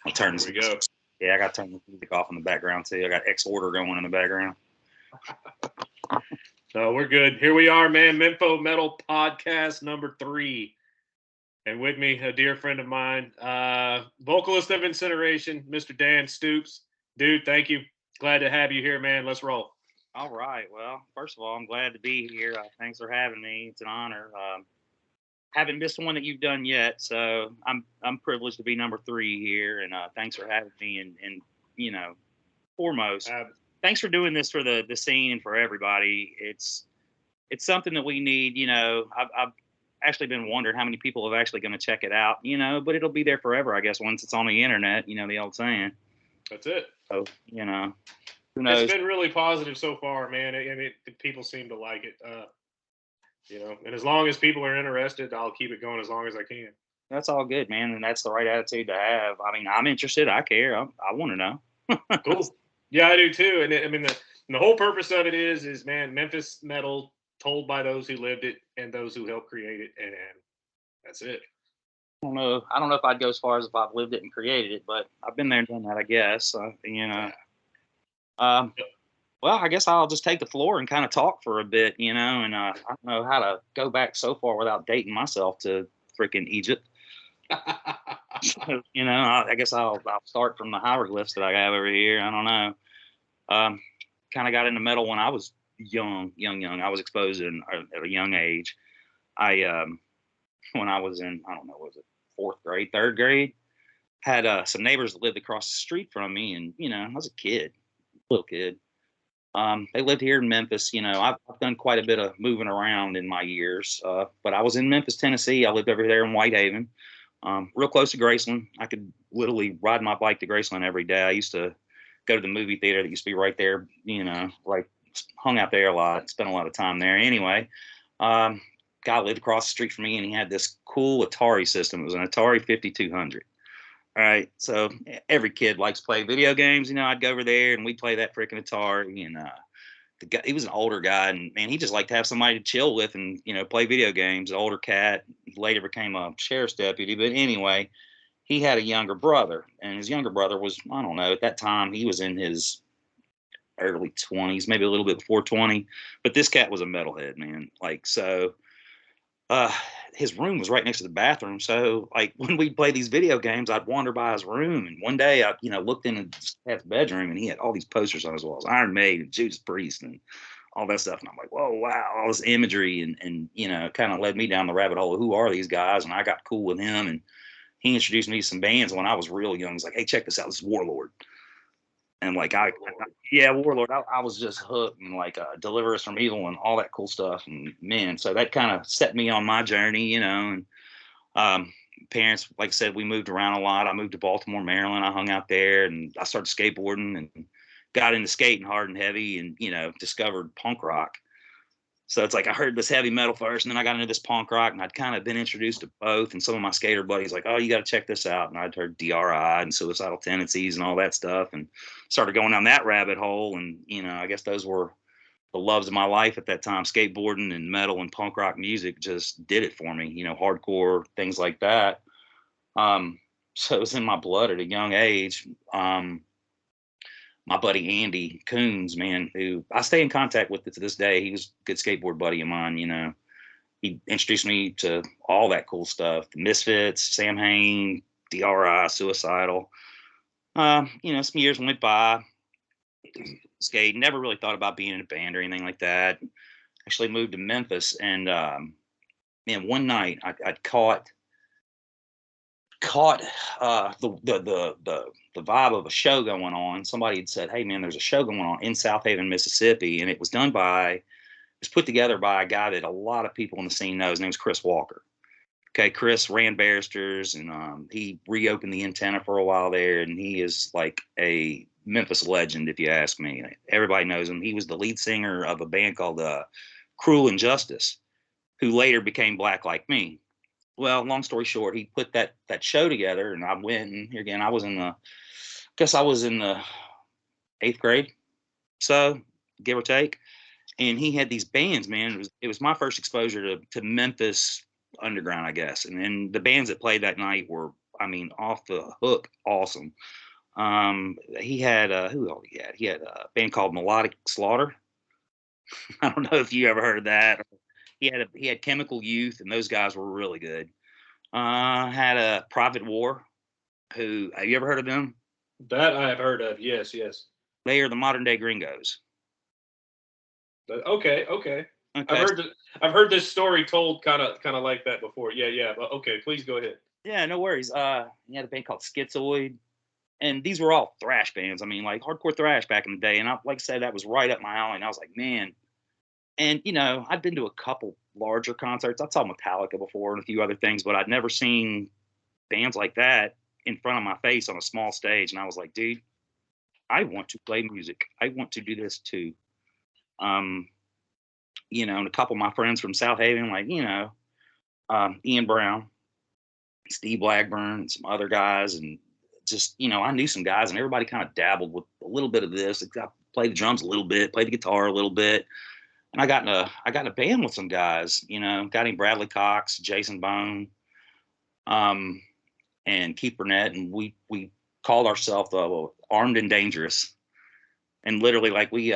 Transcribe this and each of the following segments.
I'll turn There we go. Yeah, I got to turn the music off in the background too. I got X Order going in the background. No, we're good. Here we are, man. MEMPHO Metal Podcast number 3. And with me, a dear friend of mine, vocalist of Incineration, Mr. Dan Stoops. Dude, thank you. Glad to have you here, man. Let's roll. All right. Well, first of all, I'm glad to be here. Thanks for having me. It's an honor. Haven't missed one that you've done yet, so I'm privileged to be number 3 here. And thanks for having me. And you know, foremost, thanks for doing this for the scene and for everybody. It's something that we need. You know, I've actually been wondering how many people are actually going to check it out. You know, but it'll be there forever, I guess, once it's on the internet. You know, the old saying. That's it. So you know, who knows? It's been really positive so far, man. And people seem to like it. You know, and as long as people are interested, I'll keep it going as long as I can. That's all good, man, and that's the right attitude to have. I mean, I'm interested. I care. I want to know. Cool. Yeah, I do too. And I mean, the whole purpose of it is man, Memphis Metal told by those who lived it and those who helped create it, and that's it. I don't know if I'd go as far as if I've lived it and created it, but I've been there and done that, I guess. You know. Well, I guess I'll just take the floor and kind of talk for a bit, you know, and I don't know how to go back so far without dating myself to freaking Egypt. You know, I guess I'll start from the hieroglyphs that I have over here. I don't know. Kind of got into metal when I was young. I was exposed at a young age. When I was in, I don't know, was it 4th grade, 3rd grade, had some neighbors that lived across the street from me, and you know, I was a little kid. They lived here in Memphis. You know, I've done quite a bit of moving around in my years, but I was in Memphis, Tennessee. I lived over there in Whitehaven, real close to Graceland. I could literally ride my bike to Graceland every day. I used to go to the movie theater that used to be right there, you know, like hung out there a lot, spent a lot of time there. Anyway, guy lived across the street from me, and he had this cool Atari system. It was an Atari 5200. All right, so every kid likes to play video games. You know, I'd go over there and we'd play that freaking Atari. And the guy, he was an older guy, and man, he just liked to have somebody to chill with and you know play video games. An older cat. He later became a sheriff's deputy. But anyway, he had a younger brother, and his younger brother was, I don't know, at that time he was in his early 20s, maybe a little bit before 20. But this cat was a metalhead, man. Like so. His room was right next to the bathroom. So like when we'd play these video games, I'd wander by his room. And one day I, you know, looked in his bedroom and he had all these posters on his walls, Iron Maiden, Judas Priest, and all that stuff. And I'm like, whoa, wow, all this imagery. And you know, kind of led me down the rabbit hole of who are these guys? And I got cool with him. And he introduced me to some bands when I was real young. He's like, hey, check this out. This is Warlord. And like, Warlord, I was just hooked, and like Deliver Us from Evil and all that cool stuff. And man, so that kind of set me on my journey, you know. And parents, like I said, we moved around a lot. I moved to Baltimore, Maryland. I hung out there, and I started skateboarding and got into skating hard and heavy, and you know, discovered punk rock. So it's like I heard this heavy metal first, and then I got into this punk rock, and I'd kind of been introduced to both. And some of my skater buddies like, oh, you got to check this out. And I'd heard DRI and Suicidal Tendencies and all that stuff, and started going down that rabbit hole. And you know, I guess those were the loves of my life at that time. Skateboarding and metal and punk rock music just did it for me. You know, hardcore things like that. So it was in my blood at a young age. My buddy Andy Coons, man, who I stay in contact with to this day. He was a good skateboard buddy of mine, you know. He introduced me to all that cool stuff. The Misfits, Sam Hain, DRI, Suicidal. You know, some years went by. Skating, never really thought about being in a band or anything like that. Actually moved to Memphis, and man, one night I'd caught the vibe of a show going on. Somebody had said, hey man, there's a show going on in South Haven, Mississippi. And it was put together by a guy that a lot of people in the scene know. His name's Chris Walker. Okay. Chris ran Barristers, and he reopened the Antenna for a while there. And he is like a Memphis legend, if you ask me. Everybody knows him. He was the lead singer of a band called Cruel Injustice, who later became Black Like Me. Well, long story short, he put that show together, and I went. And here again, I was in the 8th grade, so give or take. And he had these bands, man. It was my first exposure to Memphis underground, I guess. And then the bands that played that night were I mean, off the hook, awesome. He had who else he had? He had a band called Melodic Slaughter. I don't know if you ever heard of that. He had Chemical Youth, and those guys were really good. Had a Private War. Who have you ever heard of them? That I have heard of. Yes, yes. They are the modern day Gringos. Okay, okay. Okay. I've heard this story told kind of like that before. Yeah, yeah. But okay, please go ahead. Yeah, no worries. He had a band called Schizoid, and these were all thrash bands. I mean, like hardcore thrash back in the day. And like I said, that was right up my alley. And I was like, man. And I'd been to a couple larger concerts. I saw Metallica before and a few other things, but I'd never seen bands like that in front of my face on a small stage. And I was like, dude, I want to play music. I want to do this too. And a couple of my friends from South Haven, like, Ian Brown, Steve Blackburn, and some other guys. And just, I knew some guys, and everybody kind of dabbled with a little bit of this. I played the drums a little bit, played the guitar a little bit. And I got in a band with some guys, a guy named Bradley Cox, Jason Bone, and Keith Burnett. And we called ourselves Armed and Dangerous. And literally, like, we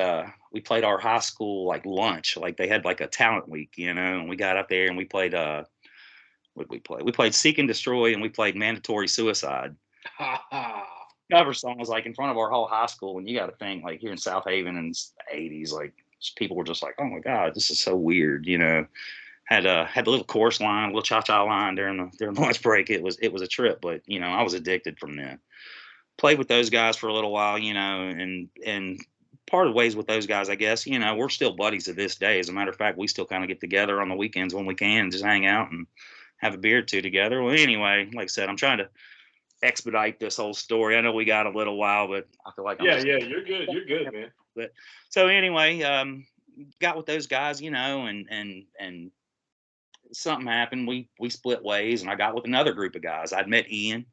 played our high school like lunch, like they had like a talent week, and we got up there and we played what did we play? We played Seek and Destroy, and we played Mandatory Suicide. Cover songs like in front of our whole high school. And you got to think, like, here in South Haven in the 80s, like, people were just like, oh my God, this is so weird, had a little chorus line, a little cha-cha line during the lunch break. It was a trip, but I was addicted from then. Played with those guys for a little while, and parted ways with those guys, I guess. We're still buddies to this day. As a matter of fact, we still kind of get together on the weekends when we can and just hang out and have a beer or two together. Well, anyway, like I said, I'm trying to expedite this whole story. I know we got a little while, but I feel like you're good, man. But so anyway, got with those guys, and something happened. We split ways, and I got with another group of guys. I'd met Ian,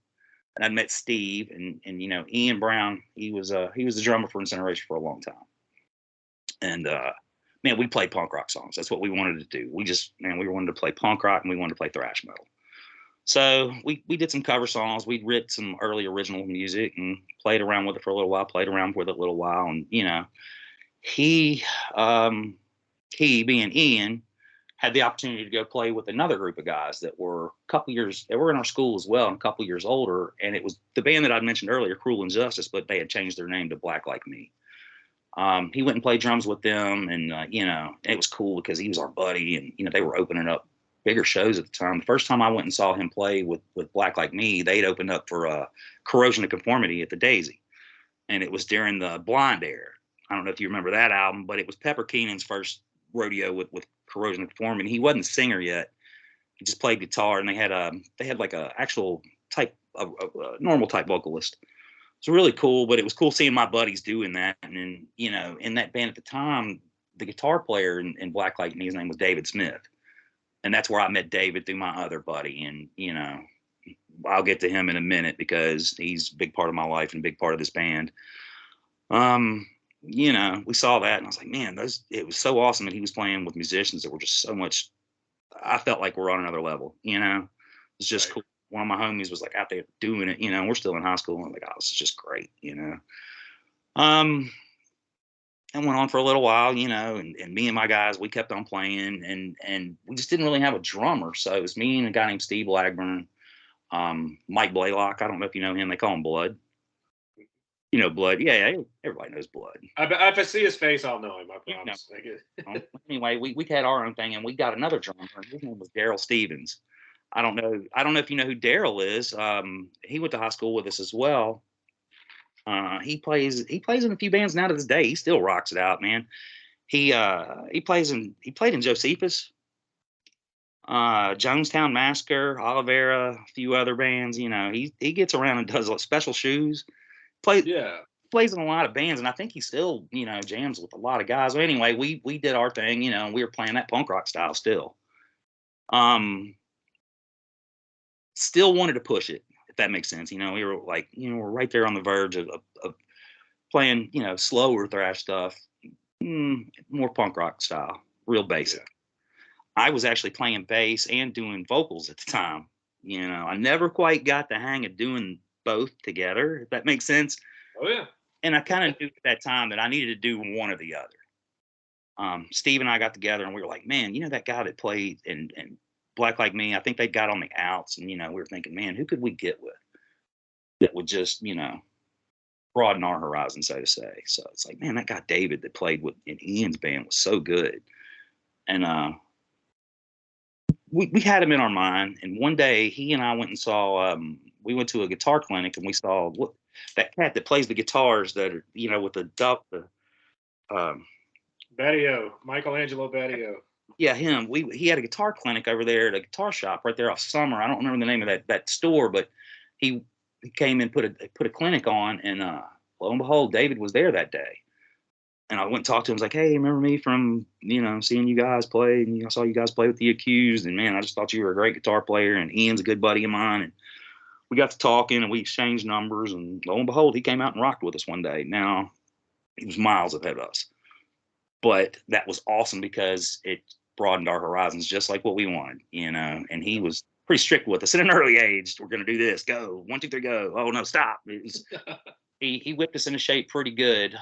and I'd met Steve, and Ian Brown. He was the drummer for Incineration for a long time. And man, we played punk rock songs. That's what we wanted to do. We wanted to play punk rock, and we wanted to play thrash metal. So we did some cover songs. We'd written some early original music and played around with it for a little while. And he being Ian, had the opportunity to go play with another group of guys that were a couple years. They were in our school as well, and a couple years older. And it was the band that I mentioned earlier, Cruel Injustice, but they had changed their name to Black Like Me. He went and played drums with them, and it was cool because he was our buddy, and they were opening up bigger shows at the time. The first time I went and saw him play with Black Like Me, they'd opened up for Corrosion of Conformity at the Daisy, and it was during the Blind era. I don't know if you remember that album, but it was Pepper Keenan's first rodeo with Corrosion of Conformity. He wasn't a singer yet; he just played guitar, and they had like a actual type of normal type vocalist. It's really cool, but it was cool seeing my buddies doing that. And then, in that band at the time, the guitar player in Black Like Me, his name was David Smith. And that's where I met David through my other buddy. And, I'll get to him in a minute because he's a big part of my life and a big part of this band. We saw that and I was like, man, it was so awesome that he was playing with musicians that were just so much. I felt like we're on another level, It's just cool. One of my homies was like out there doing it, we're still in high school. And I'm like, oh, this is just great, And went on for a little while, and me and my guys, we kept on playing, and we just didn't really have a drummer. So it was me and a guy named Steve Blackburn, Mike Blaylock. I don't know if you know him. They call him Blood. Blood. Yeah, everybody knows Blood. If I see his face, I'll know him. I promise. Anyway, we had our own thing, and we got another drummer. His name was Daryl Stevens. I don't know if you know who Daryl is. He went to high school with us as well. He plays in a few bands now to this day. He still rocks it out, man. He played in Josephus, Jonestown Massacre, Olivera, a few other bands. He gets around and does Special Shoes. Plays in a lot of bands, and I think he still jams with a lot of guys. So anyway, we did our thing, and we were playing that punk rock style still. Still wanted to push it. That makes sense. We were like, we're right there on the verge of playing, slower thrash stuff, more punk rock style, real basic. Yeah. I was actually playing bass and doing vocals at the time. I never quite got the hang of doing both together, if that makes sense. Oh yeah. And I kind of knew at that time that I needed to do one or the other. Steve and I got together and we were like, man, that guy that played and Black Like Me, I think they got on the outs, and we were thinking, man, who could we get with that would just, broaden our horizon, so to say. So it's like, man, that guy David that played in Ian's band was so good. And we had him in our mind. And one day he and I went and saw, we went to a guitar clinic and we saw that cat that plays the guitars that are, with the Bettio, Michelangelo Bettio. Yeah, him. He had a guitar clinic over there at a guitar shop right there off Summer. I don't remember the name of that store, but he came and put a clinic on, and lo and behold, David was there that day. And I went and talked to him. I was like, hey, remember me from seeing you guys play? And I saw you guys play with The Accused, and man, I just thought you were a great guitar player. And Ian's a good buddy of mine, and we got to talking and we exchanged numbers. And lo and behold, he came out and rocked with us one day. Now he was miles ahead of us, but that was awesome because it broadened our horizons just like what we wanted, and he was pretty strict with us at an early age. We're going to do this, go 1 2 3 go. Oh no, stop. He whipped us into shape pretty good.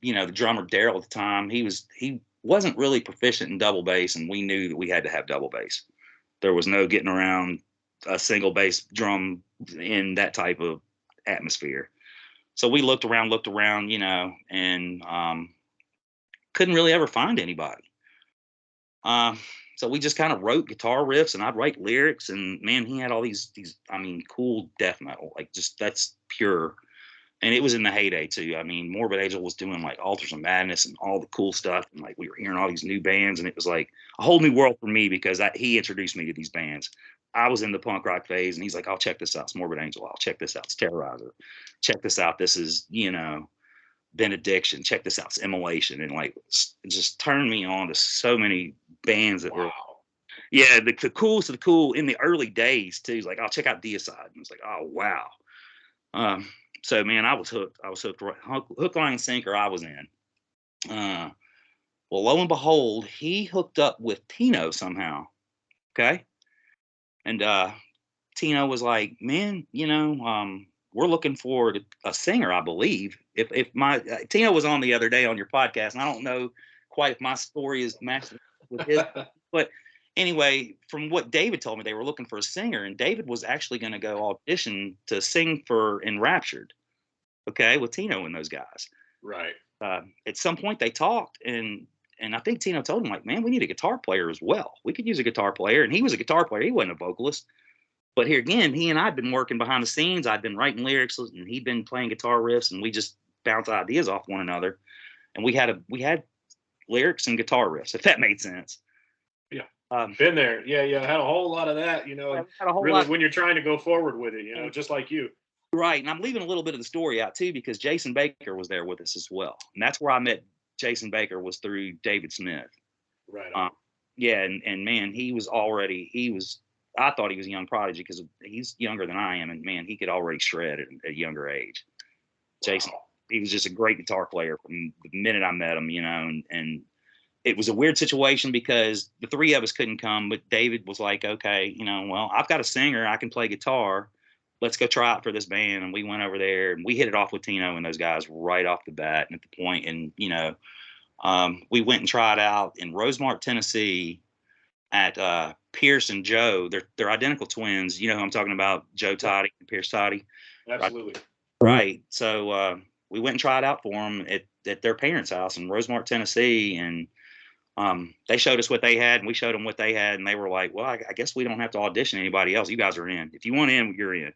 The drummer Daryl at the time, he wasn't really proficient in double bass, and we knew that we had to have double bass. There was no getting around a single bass drum in that type of atmosphere. So we looked around, and couldn't really ever find anybody. So we just kind of wrote guitar riffs, and I'd write lyrics, and man, he had all these cool death metal, like just that's pure. And it was in the heyday too. Morbid Angel was doing like Altars of Madness and all the cool stuff, and like we were hearing all these new bands, and it was like a whole new world for me because he introduced me to these bands. I was in the punk rock phase, and he's like, "I'll check this out. It's Morbid Angel. I'll check this out. It's Terrorizer. Check this out. This is Benediction. Check this out. It's Immolation." And like it just turned me on to so many bands that were. Yeah, the coolest of the cool in the early days too. He's like, "I'll check out Deicide," and it's like, "Oh wow." So man, I was hooked. Hook, line, and sinker. I was in. Well, lo and behold, he hooked up with Tino somehow. Okay, and Tino was like, "Man, we're looking for a singer, I believe." If my Tino was on the other day on your podcast, and I don't know quite if my story is matched with his, but anyway, from what David told me, they were looking for a singer, and David was actually going to go audition to sing for Enraptured, okay, with Tino and those guys. Right. At some point, they talked, and I think Tino told him, like, man, we need a guitar player as well. We could use a guitar player, and he was a guitar player. He wasn't a vocalist. But here again, he and I had been working behind the scenes. I'd been writing lyrics, and he'd been playing guitar riffs, and we just bounced ideas off one another. And we had lyrics and guitar riffs, if that made sense. Yeah, been there. Yeah, had a whole lot of that. Really, when you're trying to go forward with it, just like you. Right, and I'm leaving a little bit of the story out too because Jason Baker was there with us as well, and that's where I met Jason Baker was through David Smith. Right. Yeah, and man, I thought he was a young prodigy because he's younger than I am, and man, he could already shred at a younger age. Wow. Jason, he was just a great guitar player from the minute I met him, and it was a weird situation because the three of us couldn't come, but David was like, okay, well, I've got a singer, I can play guitar. Let's go try out for this band. And we went over there and we hit it off with Tino and those guys right off the bat and at the point. And, we went and tried out in Rosemont, Tennessee at Pierce and Joe. They're identical twins. You know who I'm talking about, Joe Toddy and Pierce Toddy. Absolutely. Right. So we went and tried out for them at their parents' house in Rosemont, Tennessee. And they showed us what they had and we showed them what they had. And they were like, well, I guess we don't have to audition anybody else. You guys are in. If you want in, you're in.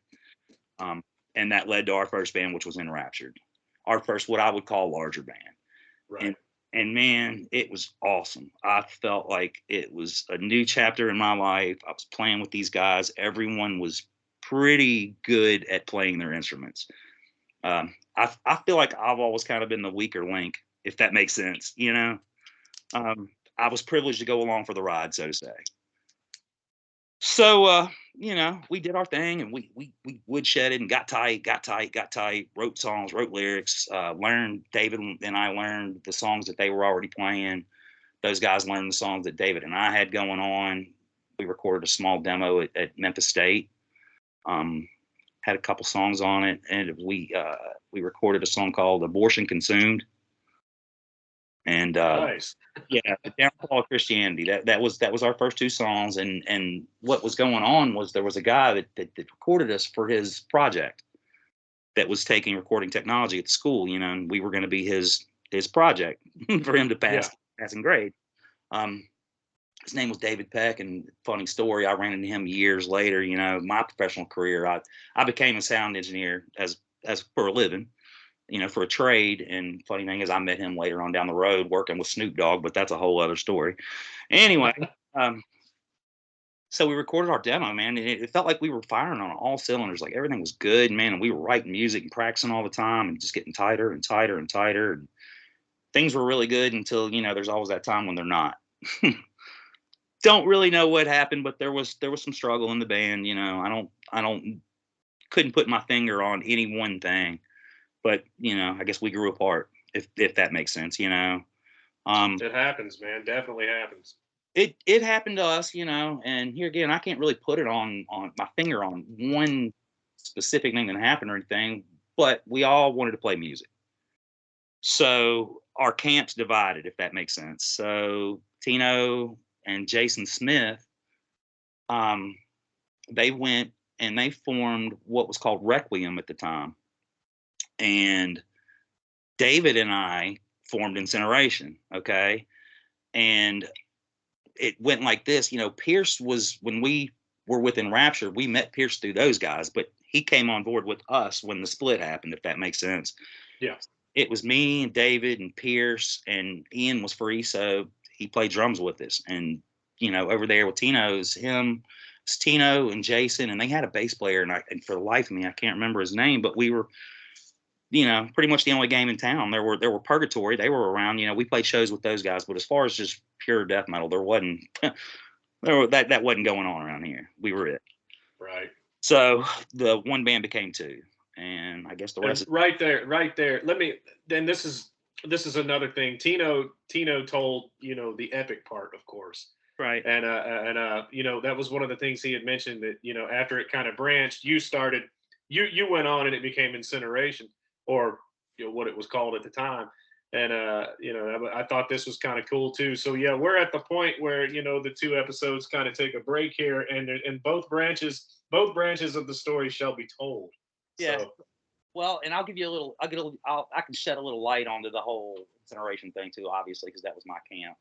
And that led to our first band, which was Enraptured, our first, what I would call larger band. Right. And man, it was awesome. I felt like it was a new chapter in my life. I was playing with these guys. Everyone was pretty good at playing their instruments. I feel like I've always kind of been the weaker link, if that makes sense. I was privileged to go along for the ride, so to say. So, we did our thing and we woodshedded and got tight, wrote songs, wrote lyrics, David and I learned the songs that they were already playing. Those guys learned the songs that David and I had going on. We recorded a small demo at Memphis State. Had a couple songs on it, and we recorded a song called "Abortion Consumed." And Nice. yeah, the downfall of Christianity. That was our first two songs. And what was going on was there was a guy that recorded us for his project that was taking recording technology at the school, and we were going to be his project for him to passing grade. His name was David Peck, and funny story, I ran into him years later. My professional career, I became a sound engineer as for a living, for a trade. And funny thing is, I met him later on down the road working with Snoop Dogg, but that's a whole other story. Anyway, so we recorded our demo, man, and it felt like we were firing on all cylinders. Like everything was good, man, and we were writing music and practicing all the time and just getting tighter and tighter and tighter. And things were really good until, there's always that time when they're not. Don't really know what happened, but there was some struggle in the band. Couldn't put my finger on any one thing, but I guess we grew apart, if that makes sense. It happens, man. Definitely happens. It happened to us, and here again, I can't really put it on my finger on one specific thing that happened or anything, but we all wanted to play music. So our camps divided, if that makes sense. So Tino and Jason Smith, they went and they formed what was called Requiem at the time. And David and I formed Incineration, okay? And it went like this, Pierce was, when we were with Enraptured, we met Pierce through those guys, but he came on board with us when the split happened, if that makes sense. Yeah. It was me and David and Pierce, and Ian was free, so he played drums with us. And, over there with Tino's, it's Tino and Jason, and they had a bass player, and for the life of me, I can't remember his name, but we were, pretty much the only game in town. There were Purgatory. They were around. We played shows with those guys. But as far as just pure death metal, there wasn't that wasn't going on around here. We were it. Right. So the one band became two, and I guess the rest. Right there. Then this is another thing. Tino told the epic part, of course. Right. And that was one of the things he had mentioned, that after it kind of branched, you went on and it became Incineration, or what it was called at the time. And I thought this was kind of cool too. So yeah, we're at the point where the two episodes kind of take a break here, and both branches of the story shall be told. Yeah. So. Well, and I'll give you a little. I can shed a little light onto the whole Incineration thing too, obviously, because that was my camp.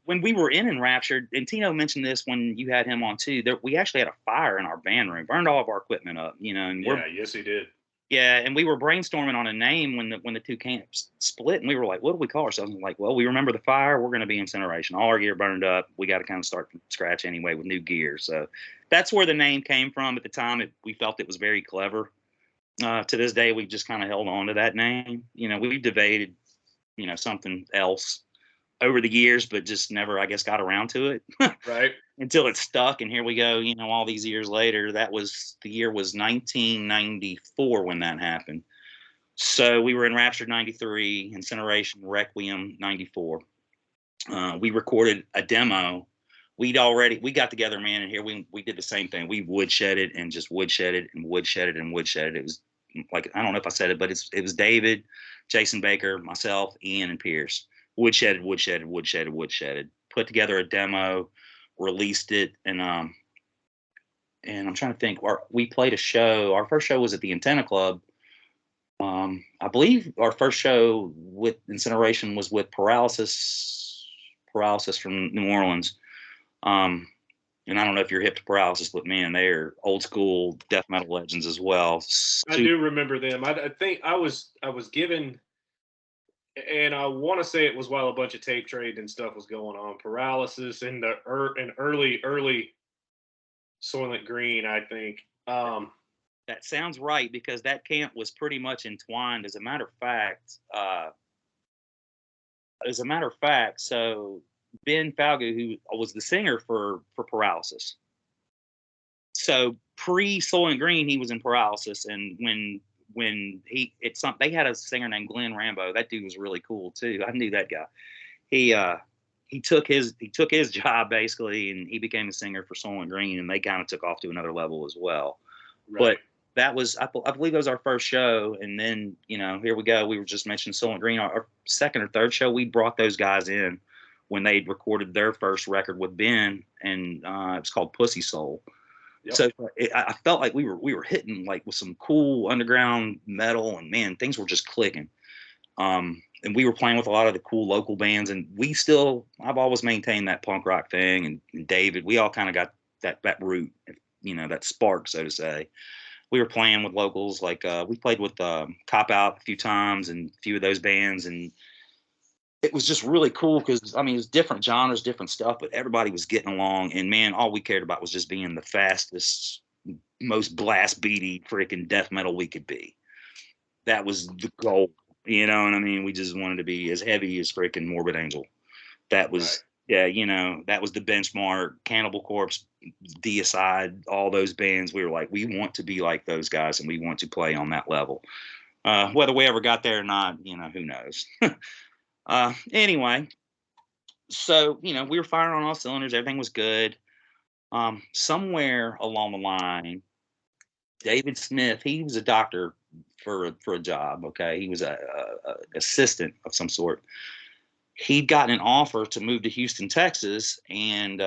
When we were in Enraptured, and Tino mentioned this when you had him on too, we actually had a fire in our band room, burned all of our equipment up, and yes, he did. Yeah, and we were brainstorming on a name when the two camps split, and we were like, what do we call ourselves? And like, well, we remember the fire, we're going to be Incineration. All our gear burned up. We got to kind of start from scratch anyway with new gear. So that's where the name came from. At the time, we felt it was very clever. To this day, we've just kind of held on to that name. We've debated, something else over the years, but just never, I guess, got around to it. Right. Until it stuck, and here we go, all these years later. The year was 1994 when that happened. So we were in Enraptured 93, Incineration, Requiem 94. We recorded a demo. We got together, man, and here we did the same thing. We woodshed it and just woodshed it and woodshed it and woodshed it. It was like, I don't know if I said it, but it was David, Jason Baker, myself, Ian, and Pierce. Woodshedded, put together a demo, released it, and I'm trying to think. We played a show. Our first show was at the Antenna Club. I believe our first show with Incineration was with Paralysis from New Orleans. And I don't know if you're hip to Paralysis, but man, they're old school death metal legends as well. I do remember them. I think I was given. And I want to say it was while a bunch of tape trade and stuff was going on. Paralysis and early Soylent Green, I think. That sounds right, because that camp was pretty much entwined. As a matter of fact, so Ben Falgu, who was the singer for Paralysis, so pre Soylent Green, he was in Paralysis, and when they had a singer named Glenn Rambo. That dude was really cool too. I knew that guy. he took his job basically, and he became a singer for Soylent Green, and they kind of took off to another level as well. Right. But that was, I believe, that was our first show, and then here we go. We were just mentioning Soylent Green. Our second or third show, we brought those guys in when they'd recorded their first record with Ben, and it was called Pussy Soul. Yep. So I felt like we were hitting like with some cool underground metal, and man, things were just clicking. And we were playing with a lot of the cool local bands, and I've always maintained that punk rock thing. And David, we all kind of got that root, that spark, so to say. We were playing with locals, like we played with Cop Out a few times and a few of those bands, and it was just really cool because it was different genres, different stuff, but everybody was getting along. And man, all we cared about was just being the fastest, most blast beaty freaking death metal we could be. That was the goal. You know what I mean? We just wanted to be as heavy as freaking Morbid Angel. That was, right. Yeah, that was the benchmark. Cannibal Corpse, Deicide, all those bands. We were like, we want to be like those guys, and we want to play on that level. Whether we ever got there or not, who knows? Anyway, so, we were firing on all cylinders. Everything was good. Somewhere along the line, David Smith, he was a doctor for a job. Okay. He was a assistant of some sort. He'd gotten an offer to move to Houston, Texas, and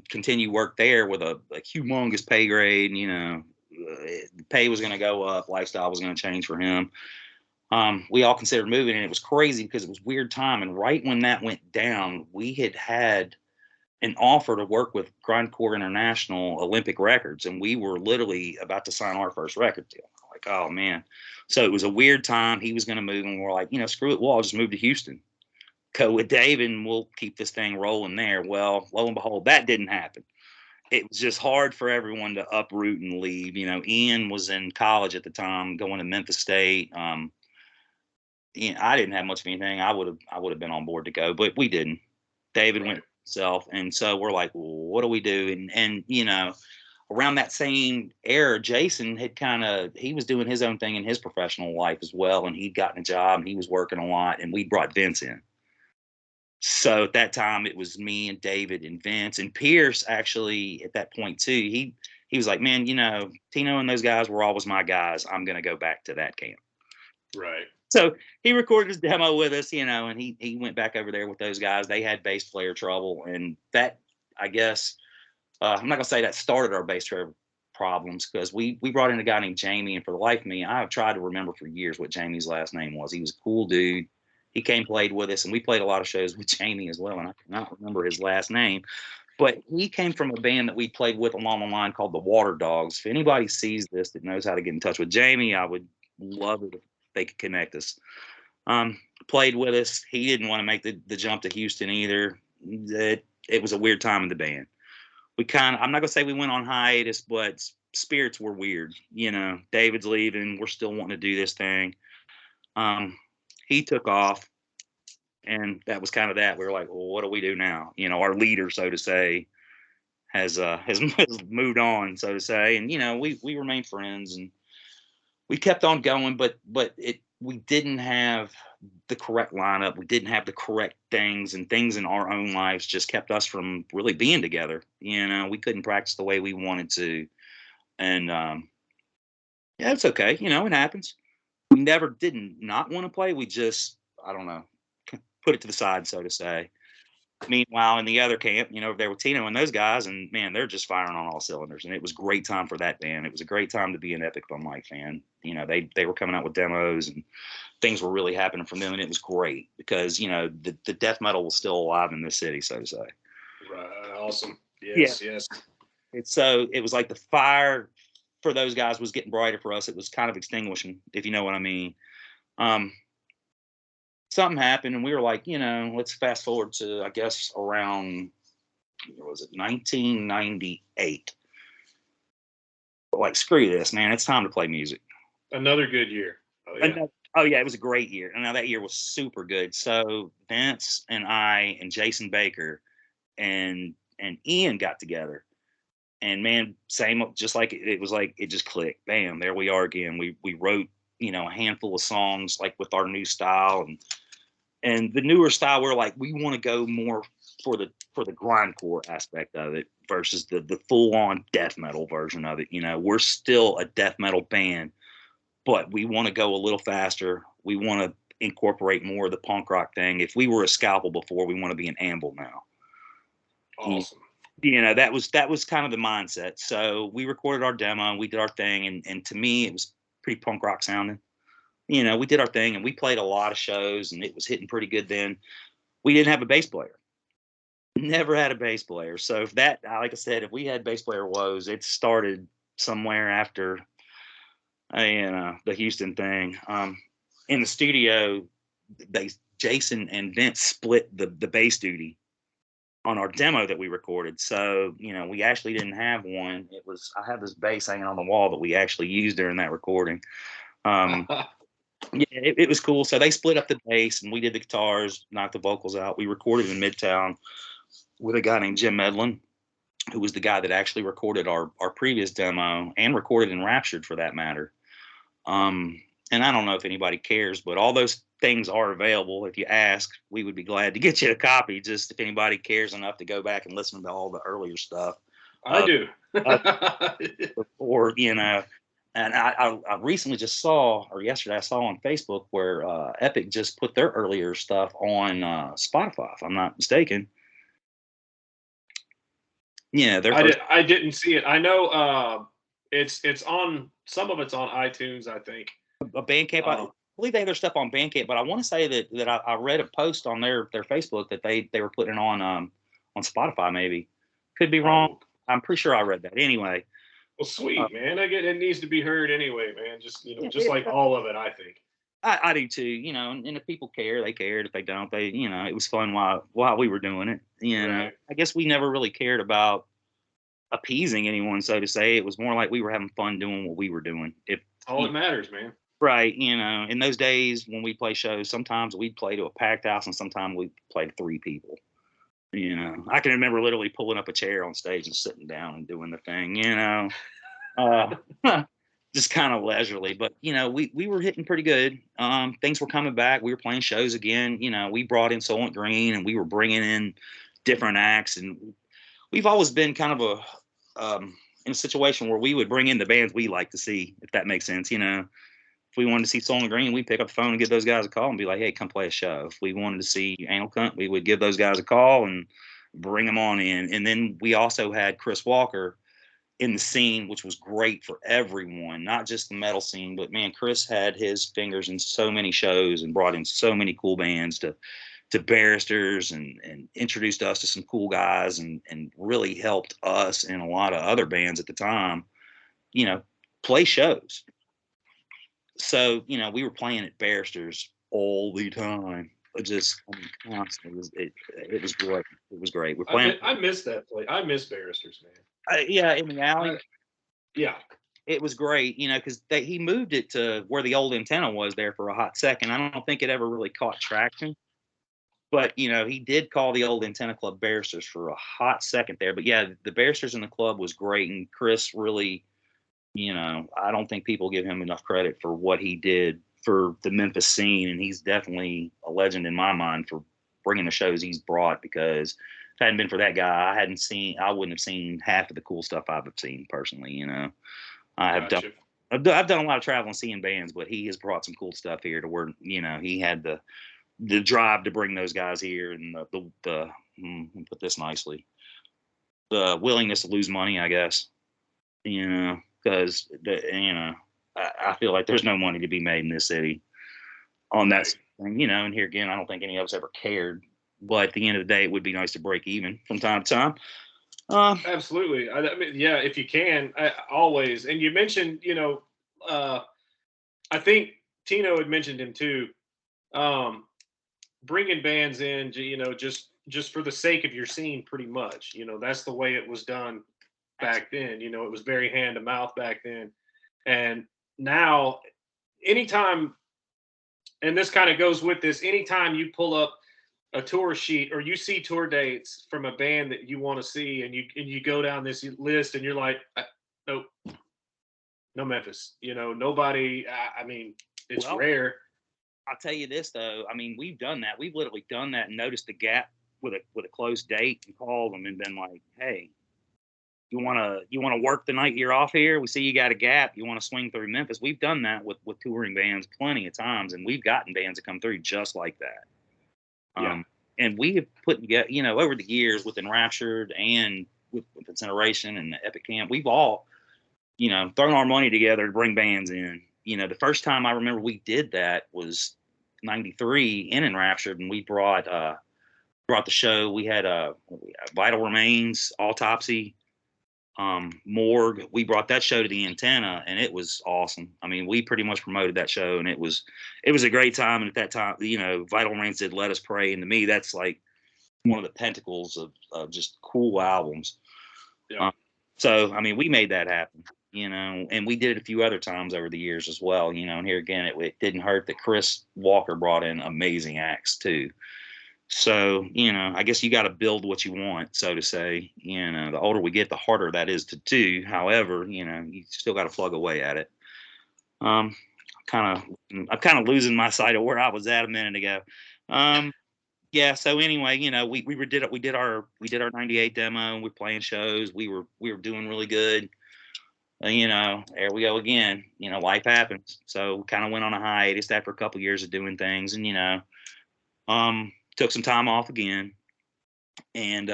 continue work there with a humongous pay grade. The pay was going to go up, lifestyle was going to change for him. We all considered moving, and it was crazy because it was weird time. And right when that went down, we had an offer to work with Grindcore International Olympic Records, and we were literally about to sign our first record deal. Like, oh man. So it was a weird time. He was going to move, and we're like, screw it. We'll all just move to Houston, go with David, and we'll keep this thing rolling there. Well, lo and behold, that didn't happen. It was just hard for everyone to uproot and leave. Ian was in college at the time, going to Memphis State. I didn't have much of anything. I would have been on board to go, but we didn't. David went himself, and so we're like, well, what do we do? And around that same era, Jason he was doing his own thing in his professional life as well, and he'd gotten a job and he was working a lot, and we brought Vince in. So at that time, it was me and David and Vince and Pierce. Actually, at that point too, he was like, man, Tino and those guys were always my guys. I'm gonna go back to that camp. Right. So he recorded his demo with us, and he went back over there with those guys. They had bass player trouble, and that, I guess, I'm not gonna say that started our bass player problems, because we brought in a guy named Jamie, and for the life of me, I've tried to remember for years what Jamie's last name was. He was a cool dude. He played with us, and we played a lot of shows with Jamie as well, and I cannot remember his last name. But he came from a band that we played with along the line called the Water Dogs. If anybody sees this that knows how to get in touch with Jamie, I would love it if they could connect us. Played with us. He didn't want to make the jump to Houston either. It was a weird time in the band. I'm not gonna say we went on hiatus, but spirits were weird. David's leaving. We're still wanting to do this thing. He took off, and that was kind of that. We were like, well, what do we do now? Our leader, so to say, has moved on, so to say, and we remained friends, and we kept on going, but we didn't have the correct lineup. We didn't have the correct things, and things in our own lives just kept us from really being together. We couldn't practice the way we wanted to. And yeah, it's okay. It happens. We never didn't not want to play. We just, I don't know, put it to the side, so to say. Meanwhile, in the other camp, over there with Tino and those guys, and man, they're just firing on all cylinders. And it was a great time for that band. It was a great time to be an Epic Fun Light fan. They were coming out with demos, and things were really happening from them, and it was great because the death metal was still alive in this city, so to say. Right. Awesome. Yes. Yeah. Yes. It was like the fire for those guys was getting brighter. For us, it was kind of extinguishing, if you know what I mean. Something happened, and we were like, let's fast forward to, I guess, around, what was it, 1998. Like, screw this, man. It's time to play music. Another good year. Oh yeah, it was a great year. And now that year was super good. So Vince and I and Jason Baker and Ian got together. And man, same, just like it was like it just clicked. Bam, there we are again. We wrote, a handful of songs like with our new style, and And the newer style, we're like, we want to go more for the grindcore aspect of it versus the full on death metal version of it. You know, we're still a death metal band, but we want to go a little faster. We want to incorporate more of the punk rock thing. If we were a Scalpel before, we want to be an Anvil now. Awesome. You know, that was kind of the mindset. So we recorded our demo and we did our thing. And to me, it was pretty punk rock sounding. You know, we did our thing and we played a lot of shows and it was hitting pretty good then. We didn't have a bass player. Never had a bass player. So if that, like I said, if we had bass player woes, it started somewhere after, the Houston thing. In the studio, Jason and Vince split the bass duty on our demo that we recorded. So, you know, we actually didn't have one. I have this bass hanging on the wall that we actually used during that recording. Yeah, it was cool. So they split up the bass and we did the guitars, knocked the vocals out. We recorded in Midtown with a guy named Jim Medlin, who was the guy that actually recorded our previous demo and recorded Enraptured for that matter. And I don't know if anybody cares, but all those things are available. If you ask, we would be glad to get you a copy, just if anybody cares enough to go back and listen to all the earlier stuff. I do. Or, you know, and I recently just saw, or yesterday I saw on Facebook where Epic just put their earlier stuff on Spotify, if I'm not mistaken. Yeah, I didn't see it. I know it's on, some of it's on iTunes, I think. A Bandcamp. I believe they have their stuff on Bandcamp, but I want to say that I read a post on their Facebook that they were putting it on Spotify. Maybe, could be wrong. I'm pretty sure I read that. Anyway. Well, sweet, man. It needs to be heard anyway, man. Just, you know, just like all of it, I think. I do too, you know, and if people care, they cared. If they don't, they, you know, it was fun while we were doing it. You know, Right. I guess we never really cared about appeasing anyone, so to say. It was more like we were having fun doing what we were doing. All that matters, man. Right. You know, in those days when we play shows, sometimes we'd play to a packed house and sometimes we'd play to 3 people. You know, I can remember literally pulling up a chair on stage and sitting down and doing the thing, you know. Just kind of leisurely, but you know, we were hitting pretty good. Things were coming back. We were playing shows again. You know, we brought in Soylent Green and we were bringing in different acts, and we've always been kind of in a situation where we would bring in the bands we like to see, if that makes sense. You know, if we wanted to see Soylent Green, we'd pick up the phone and give those guys a call and be like, "Hey, come play a show." If we wanted to see Anal Cunt, we would give those guys a call and bring them on in. And then we also had Chris Walker in the scene, which was great for everyone, not just the metal scene, but man, Chris had his fingers in so many shows and brought in so many cool bands to Barristers and introduced us to some cool guys and really helped us and a lot of other bands at the time, you know, play shows. So, you know, we were playing at Barristers all the time. Just constantly. It was great. It was great. We're playing. I miss that place. I miss Barristers, man. Yeah, in the alley. Yeah. It was great, you know, because he moved it to where the old antenna was there for a hot second. I don't think it ever really caught traction. But, you know, he did call the old Antenna Club Barristers for a hot second there. But, yeah, the Barristers in the club was great. And Chris really, you know, I don't think people give him enough credit for what he did for the Memphis scene. And he's definitely a legend in my mind for bringing the shows he's brought, because if it hadn't been for that guy, I wouldn't have seen half of the cool stuff I've seen personally, you know. I've done a lot of traveling, seeing bands, but he has brought some cool stuff here to where, you know, he had the drive to bring those guys here, and the put this nicely, the willingness to lose money, I guess, you know, because you know, I feel like there's no money to be made in this city on that thing, you know. And here again, I don't think any of us ever cared, but at the end of the day, it would be nice to break even from time to time. Absolutely. I mean, yeah, if you can, always. And you mentioned, you know, I think Tino had mentioned him too. Bringing bands in, you know, just for the sake of your scene, pretty much. You know, that's the way it was done back then. You know, it was very hand to mouth back then. And now, anytime, and this kind of goes with this, anytime you pull up a tour sheet or you see tour dates from a band that you want to see, and you go down this list and you're like, nope, no Memphis. You know, nobody. I mean, it's rare. I'll tell you this though. I mean, we've done that. We've literally done that and noticed the gap with a closed date and called them and been like, hey, you wanna work the night you're off here? We see you got a gap. You want to swing through Memphis? We've done that with touring bands plenty of times, and we've gotten bands to come through just like that. Yeah. And we have put together, over the years with Enraptured and with Incineration and the Epic Camp, we've all, thrown our money together to bring bands in. The first time I remember we did that was '93 in Enraptured, and we brought the show. We had Vital Remains, Autopsy, Morgue. We brought that show to the Antenna, and it was awesome. I mean, we pretty much promoted that show, and it was a great time. And at that time, Vital Remains did Let Us Pray, and to me, that's like one of the pentacles of just cool albums. Yeah. So I mean, we made that happen, and we did it a few other times over the years as well. And here again, it didn't hurt that Chris Walker brought in amazing acts too. So, I guess you got to build what you want, so to say. The older we get, the harder that is to do. However, you still got to plug away at it. I'm kind of losing my sight of where I was at a minute ago. Yeah. So anyway, we did our '98 demo. We're playing shows. We were doing really good. There we go again. Life happens. So we kind of went on a hiatus after a couple years of doing things, and took some time off again, and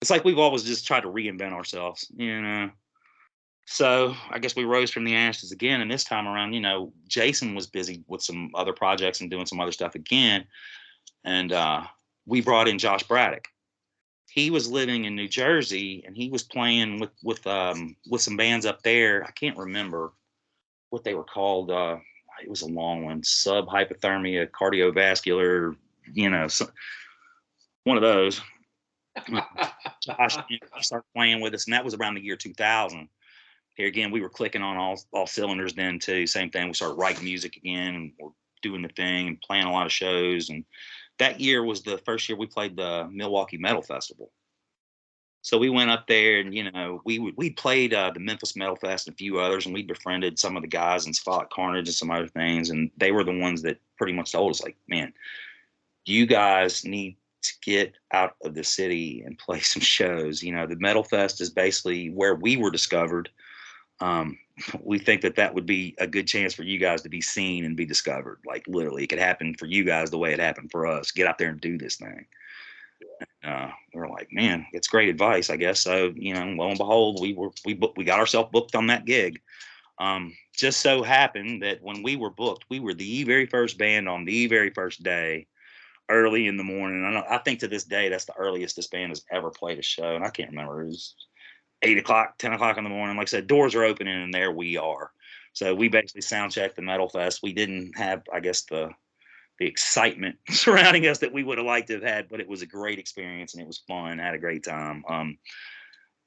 it's like we've always just tried to reinvent ourselves, So I guess we rose from the ashes again, and this time around, Jason was busy with some other projects and doing some other stuff again, and we brought in Josh Braddock. He was living in New Jersey, and he was playing with some bands up there. I can't remember what they were called. It was a long one: Subhypothermia, Cardiovascular. One of those. Josh started playing with us, and that was around the year 2000. Here again, we were clicking on all cylinders then too. Same thing. We started writing music again, and we're doing the thing and playing a lot of shows. And that year was the first year we played the Milwaukee Metal Festival. So we went up there, and we played the Memphis Metal Fest and a few others, and we befriended some of the guys in Spot Carnage and some other things, and they were the ones that pretty much told us, like, man, you guys need to get out of the city and play some shows. The Metal Fest is basically where we were discovered. We think that would be a good chance for you guys to be seen and be discovered. Like, literally, it could happen for you guys the way it happened for us. Get out there and do this thing. We're like, man, it's great advice, I guess. So, lo and behold, we got ourselves booked on that gig. Just so happened that when we were booked, we were the very first band on the very first day, early in the morning. I think to this day, that's the earliest this band has ever played a show. And I can't remember. It was 8 o'clock, 10 o'clock in the morning. Like I said, doors are opening, and there we are. So we basically sound checked the Metal Fest. We didn't have, I guess, the excitement surrounding us that we would have liked to have had, but it was a great experience, and it was fun. I had a great time.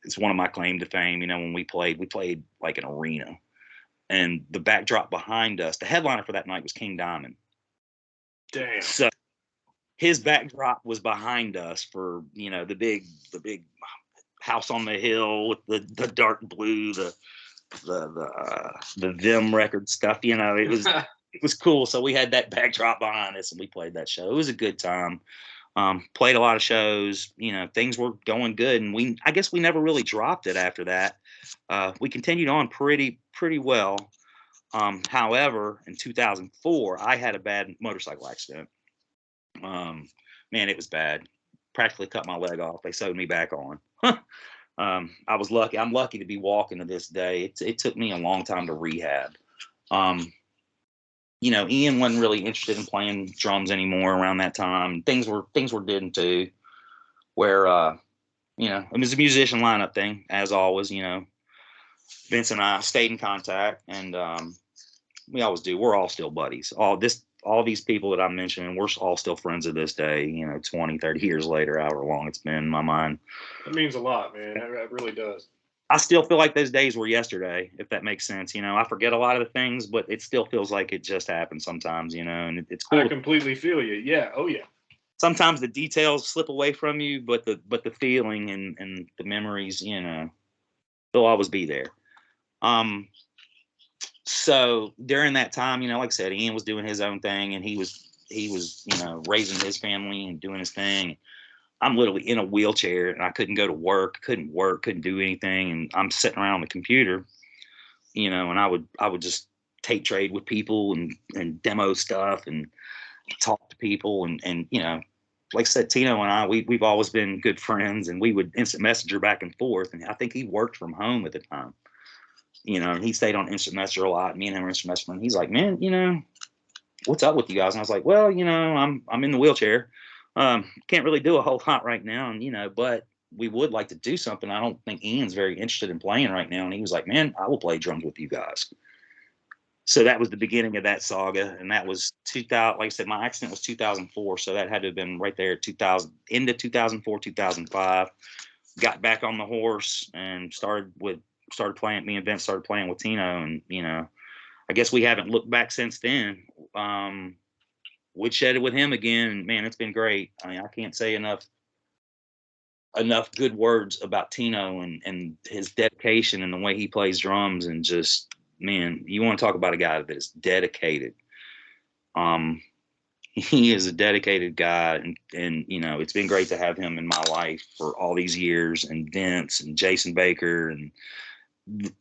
It's one of my claim to fame. When we played like an arena, and the backdrop behind us, the headliner for that night was King Diamond. Damn. So his backdrop was behind us for, the big house on the hill with the dark blue, the Vim record stuff. It was cool. So we had that backdrop behind us, and we played that show. It was a good time. Played a lot of shows. Things were going good, and I guess we never really dropped it after that. We continued on pretty well. However, in 2004, I had a bad motorcycle accident. Man, it was bad. Practically cut my leg off. They sewed me back on. I was lucky. I'm lucky to be walking to this day. It took me a long time to rehab. Ian wasn't really interested in playing drums anymore around that time. Things were doing too, where it was a musician lineup thing, as always. Vince and I stayed in contact, and we always do. We're all still buddies. All these people that I'm mentioning, we're all still friends to this day, 20, 30 years later, however long it's been in my mind. That means a lot, man. That really does. I still feel like those days were yesterday, if that makes sense. I forget a lot of the things, but it still feels like it just happened sometimes, and it's cool. I completely feel you. Yeah. Oh, yeah. Sometimes the details slip away from you, but the feeling and the memories, they'll always be there. So during that time, like I said, Ian was doing his own thing, and he was raising his family and doing his thing. I'm literally in a wheelchair, and I couldn't go to work, couldn't do anything, and I'm sitting around on the computer, and I would just tape trade with people and demo stuff and talk to people, and like I said, Tino and I, we've always been good friends, and we would instant messenger back and forth. And I think he worked from home at the time, and he stayed on instant messenger a lot. Me and him were instant messenger. And he's like, man, what's up with you guys? And I was like, well, I'm in the wheelchair. Can't really do a whole lot right now. And, but we would like to do something. I don't think Ian's very interested in playing right now. And he was like, man, I will play drums with you guys. So that was the beginning of that saga. And that was 2000. Like I said, my accident was 2004. So that had to have been right there 2000, into 2004, 2005. Got back on the horse and started playing. Me and Vince started playing with Tino. And, I guess we haven't looked back since then. Woodshedded with him again, and man, it's been great. I mean, I can't say enough good words about Tino and his dedication and the way he plays drums, and just, man, you want to talk about a guy that is dedicated. He is a dedicated guy, and it's been great to have him in my life for all these years, and Vince and Jason Baker, and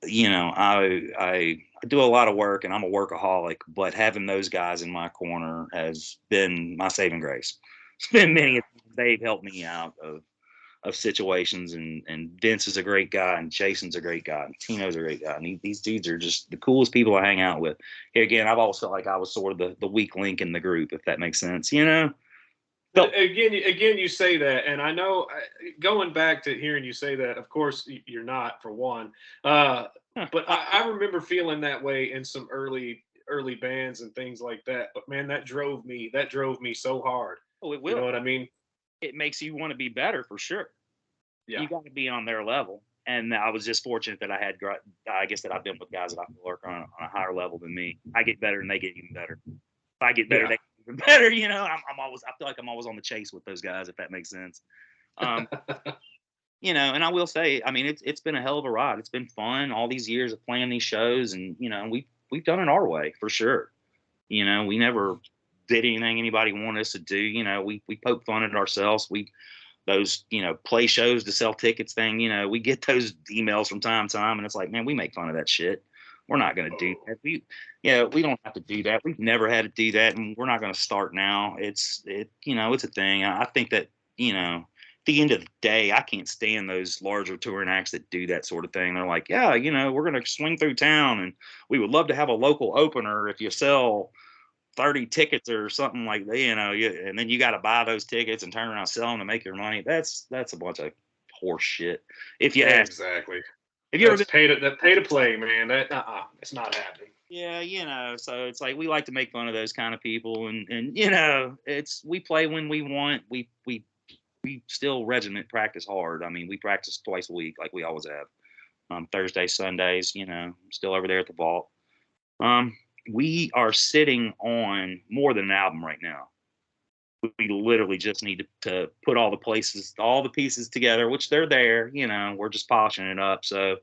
I do a lot of work, and I'm a workaholic, but having those guys in my corner has been my saving grace. It's been many, they've helped me out of situations, and Vince is a great guy, and Jason's a great guy, and Tino's a great guy, and these dudes are just the coolest people I hang out with. Here again, I've always felt like I was sort of the weak link in the group, if that makes sense, So, again, you say that, and I know, going back to hearing you say that, of course, you're not, for one. But I remember feeling that way in some early bands and things like that. But man, that drove me so hard. Oh, it will. You know what I mean? It makes you want to be better, for sure. Yeah. You got to be on their level. And I was just fortunate that I guess that I've been with guys that I feel work on a higher level than me. I get better and they get even better. If I get better, they get even better. I feel like I'm always on the chase with those guys, if that makes sense. And I will say, I mean, it's been a hell of a ride. It's been fun all these years of playing these shows, and we've done it our way, for sure. We never did anything anybody wanted us to do. We poke fun at ourselves. Those play shows to sell tickets thing. We get those emails from time to time, and it's like, man, we make fun of that shit. We're not going to do that. We don't have to do that. We've never had to do that, and we're not going to start now. It's a thing. I think that at the end of the day, I can't stand those larger touring acts that do that sort of thing. They're like, yeah, we're going to swing through town, and we would love to have a local opener if you sell 30 tickets or something like that, and then you got to buy those tickets and turn around and sell them to make your money. That's a bunch of horse shit. If you ask. Exactly. If you ever pay to play, man, that it's not happening. Yeah, so it's like we like to make fun of those kind of people, and we play when we want. We still regiment practice hard. I mean, we practice twice a week like we always have. Thursdays, Sundays, still over there at the vault. We are sitting on more than an album right now. We literally just need to put all the pieces together, which they're there. We're just polishing it up. So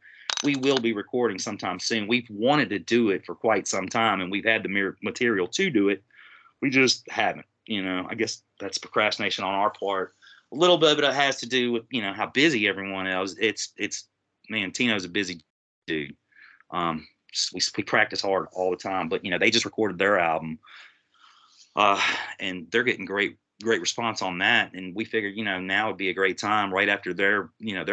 we will be recording sometime soon. We've wanted to do it for quite some time, and we've had the material to do it. We just haven't. I guess that's procrastination on our part. A little bit of it has to do with how busy everyone is. It's man, Tino's a busy dude. We practice hard all the time, but they just recorded their album, and they're getting great response on that. And we figured, now would be a great time right after their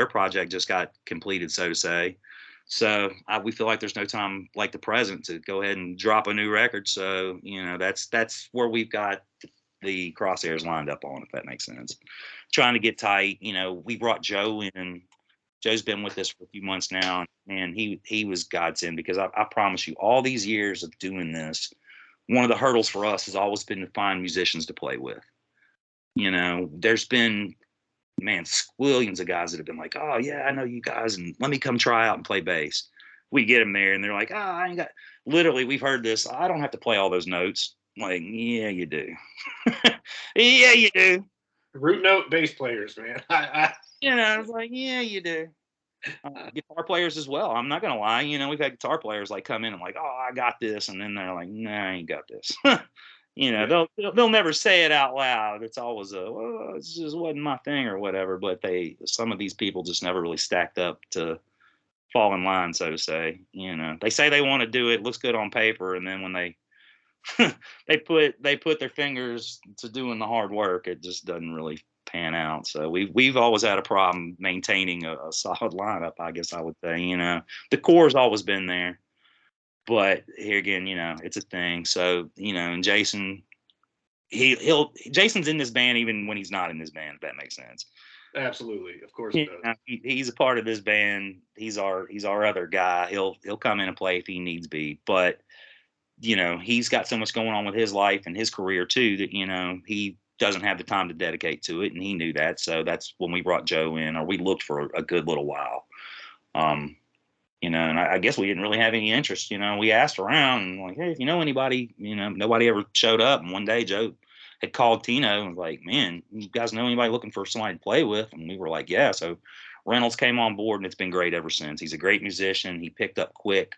project just got completed, so to say. So we feel like there's no time like the present to go ahead and drop a new record. So that's where we've got the crosshairs lined up on, if that makes sense. Trying to get tight. We brought Joe in. Joe's been with us for a few months now, and he was godsend, because I promise you, all these years of doing this, one of the hurdles for us has always been to find musicians to play with. There's been, man, squillions of guys that have been like, oh yeah, I know you guys, and let me come try out and play bass. We get them there, and they're like, I ain't got. Literally, we've heard this. I don't have to play all those notes. I'm like, yeah, you do. Yeah, you do. Root note bass players, man. I was like, yeah, you do. Guitar players as well. I'm not gonna lie. We've had guitar players like come in and like, oh, I got this, and then they're like, nah, I ain't got this. Yeah. They'll never say it out loud. It's always well, it just wasn't my thing or whatever. But some of these people just never really stacked up to fall in line, so to say. They say they want to do it, looks good on paper, and then when they they put their fingers to doing the hard work, it just doesn't really pan out. So we've always had a problem maintaining a solid lineup, I guess I would say. The core's always been there, but here again, it's a thing. So and Jason, Jason's in this band even when he's not in this band, if that makes sense. Absolutely, of course it does. He's a part of this band. He's our other guy. He'll come in and play if he needs be, but he's got so much going on with his life and his career too that he doesn't have the time to dedicate to it, and he knew that. So that's when we brought Joe in, or we looked for a good little while. And I guess we didn't really have any interest. We asked around and like, hey, if you know anybody, nobody ever showed up. And one day Joe had called Tino and was like, man, you guys know anybody looking for somebody to play with? And we were like, yeah. So Reynolds came on board, and it's been great ever since. He's a great musician. He picked up quick.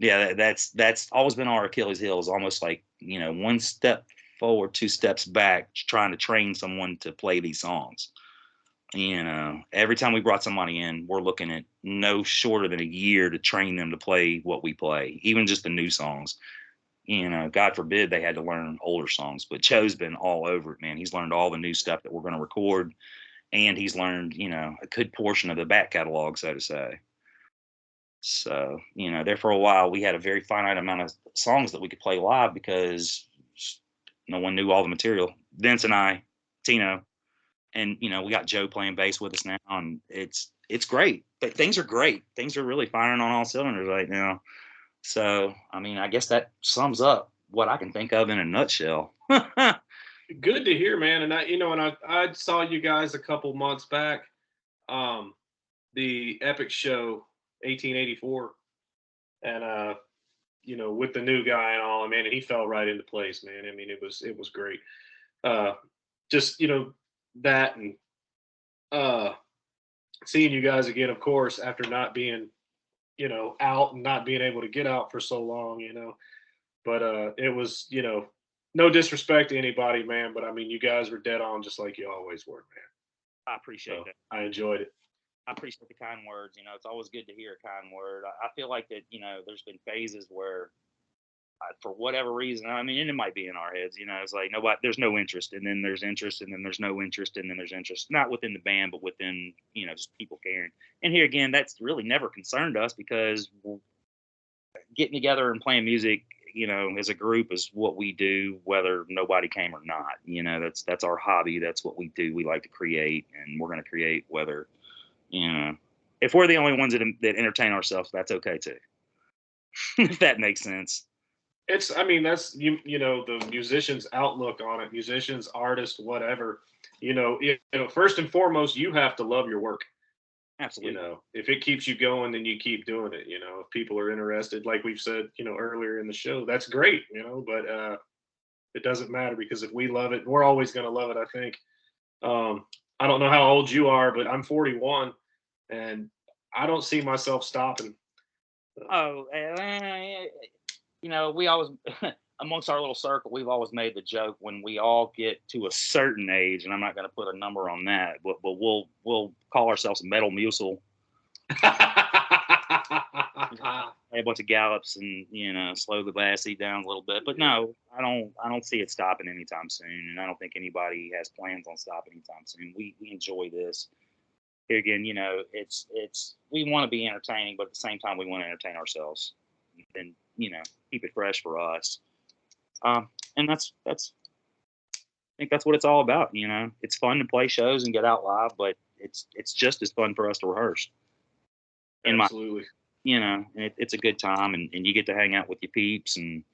Yeah, that's always been our Achilles heel, is almost like, one step forward, two steps back, trying to train someone to play these songs. Every time we brought somebody in, we're looking at no shorter than a year to train them to play what we play, even just the new songs. God forbid they had to learn older songs, but Joe's been all over it, man. He's learned all the new stuff that we're going to record, and he's learned, a good portion of the back catalog, so to say. So, there for a while, we had a very finite amount of songs that we could play live because no one knew all the material. Vince and I, Tino, and, we got Joe playing bass with us now, and it's great. But things are great. Things are really firing on all cylinders right now. So, I guess that sums up what I can think of in a nutshell. Good to hear, man. And I saw you guys a couple months back, the Epic Show 1884, and with the new guy and all, man, and he fell right into place, man. It was great. Just that, and seeing you guys again, of course, after not being out and not being able to get out for so long, but it was, no disrespect to anybody, man, but you guys were dead on, just like you always were, man. I appreciate that. I enjoyed it. I appreciate the kind words. It's always good to hear a kind word. I feel like that, there's been phases where, for whatever reason, and it might be in our heads, it's like there's no interest, and then there's interest, and then there's no interest, and then there's interest, not within the band, but within, just people caring. And here again, that's really never concerned us, because getting together and playing music, as a group is what we do, whether nobody came or not. That's our hobby. That's what we do. We like to create, and we're going to create whether, if we're the only ones that entertain ourselves, that's okay too. If that makes sense. It's, that's, the musician's outlook on it, musicians, artists, whatever, first and foremost, you have to love your work. Absolutely. If it keeps you going, then you keep doing it. If people are interested, like we've said, earlier in the show, that's great, but it doesn't matter, because if we love it, we're always going to love it, I think. I don't know how old you are, but I'm 41, and I don't see myself stopping. Oh, we always, amongst our little circle, we've always made the joke, when we all get to a certain age, and I'm not going to put a number on that, but we'll call ourselves Metal Musel. A bunch of gallops and slow the bass seat down a little bit, but no, I don't see it stopping anytime soon, and I don't think anybody has plans on stopping anytime soon. We enjoy this. Here again, it's we want to be entertaining, but at the same time, we want to entertain ourselves, and keep it fresh for us. And that's I think that's what it's all about. It's fun to play shows and get out live, but it's just as fun for us to rehearse. Absolutely. And it's a good time, and you get to hang out with your peeps and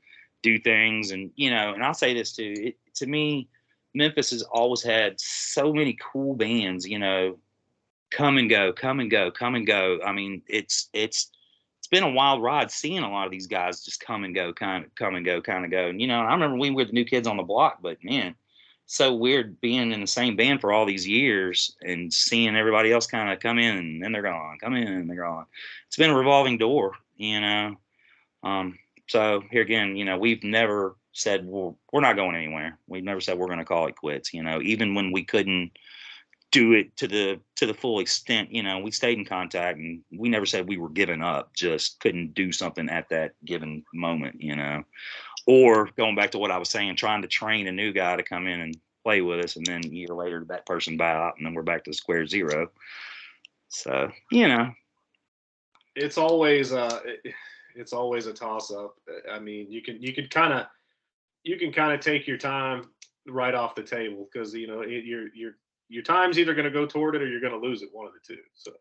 do things, and and I'll say this too. To me, Memphis has always had so many cool bands. Come and go, come and go, come and go. It's been a wild ride seeing a lot of these guys just come and go, kind of go. And I remember we were the new kids on the block, but man, so weird being in the same band for all these years and seeing everybody else kind of come in and then they're gone, come in and they're gone. It's been a revolving door, you know. So here again, you know, we've never said we're not going anywhere. We've never said we're going to call it quits, you know, even when we couldn't do it to the full extent, you know, we stayed in contact and we never said we were giving up, just couldn't do something at that given moment, you know. Or going back to what I was saying, trying to train a new guy to come in and play with us, and then a year later that person buy out, and then we're back to square zero. So, you know, It's always it's always a toss up. I mean, you can kind of take your time right off the table, because you know your time's either going to go toward it or you're going to lose it, one of the two. So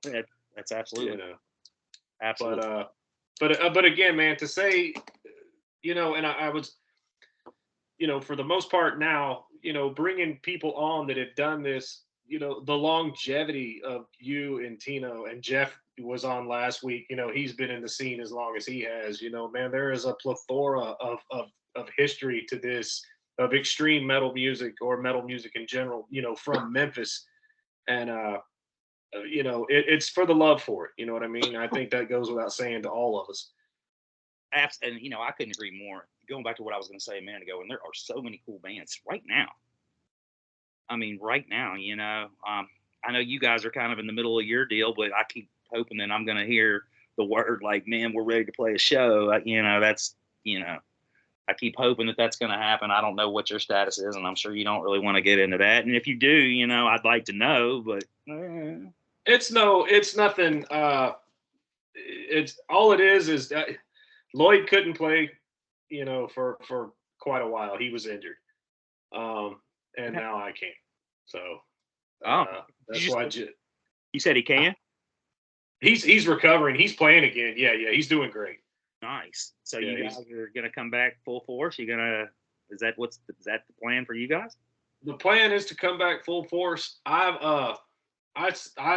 that's absolutely, you know, absolutely. But again, man, to say, you know, and I was, you know, for the most part now, you know, bringing people on that have done this, you know, the longevity of you and Tino, and Jeff was on last week. You know, he's been in the scene as long as he has. You know, man, there is a plethora of history to this, of extreme metal music, or metal music in general, you know, from Memphis. And you know, it's for the love for it. You know what I mean? I think that goes without saying to all of us. And you know, I couldn't agree more. Going back to what I was going to say a minute ago, and there are so many cool bands right now. I mean, right now, you know, I know you guys are kind of in the middle of your deal, but I keep hoping that I'm going to hear the word like, man, we're ready to play a show. You know, that's, you know, I keep hoping that that's going to happen. I don't know what your status is, and I'm sure you don't really want to get into that. And if you do, you know, I'd like to know, but it's nothing. It's all it is that Lloyd couldn't play, you know, for quite a while. He was injured. And now I can't. So that's why you said he can. He's recovering. He's playing again. Yeah, he's doing great. Nice. So you guys are gonna come back full force. Is that the plan for you guys? The plan is to come back full force. I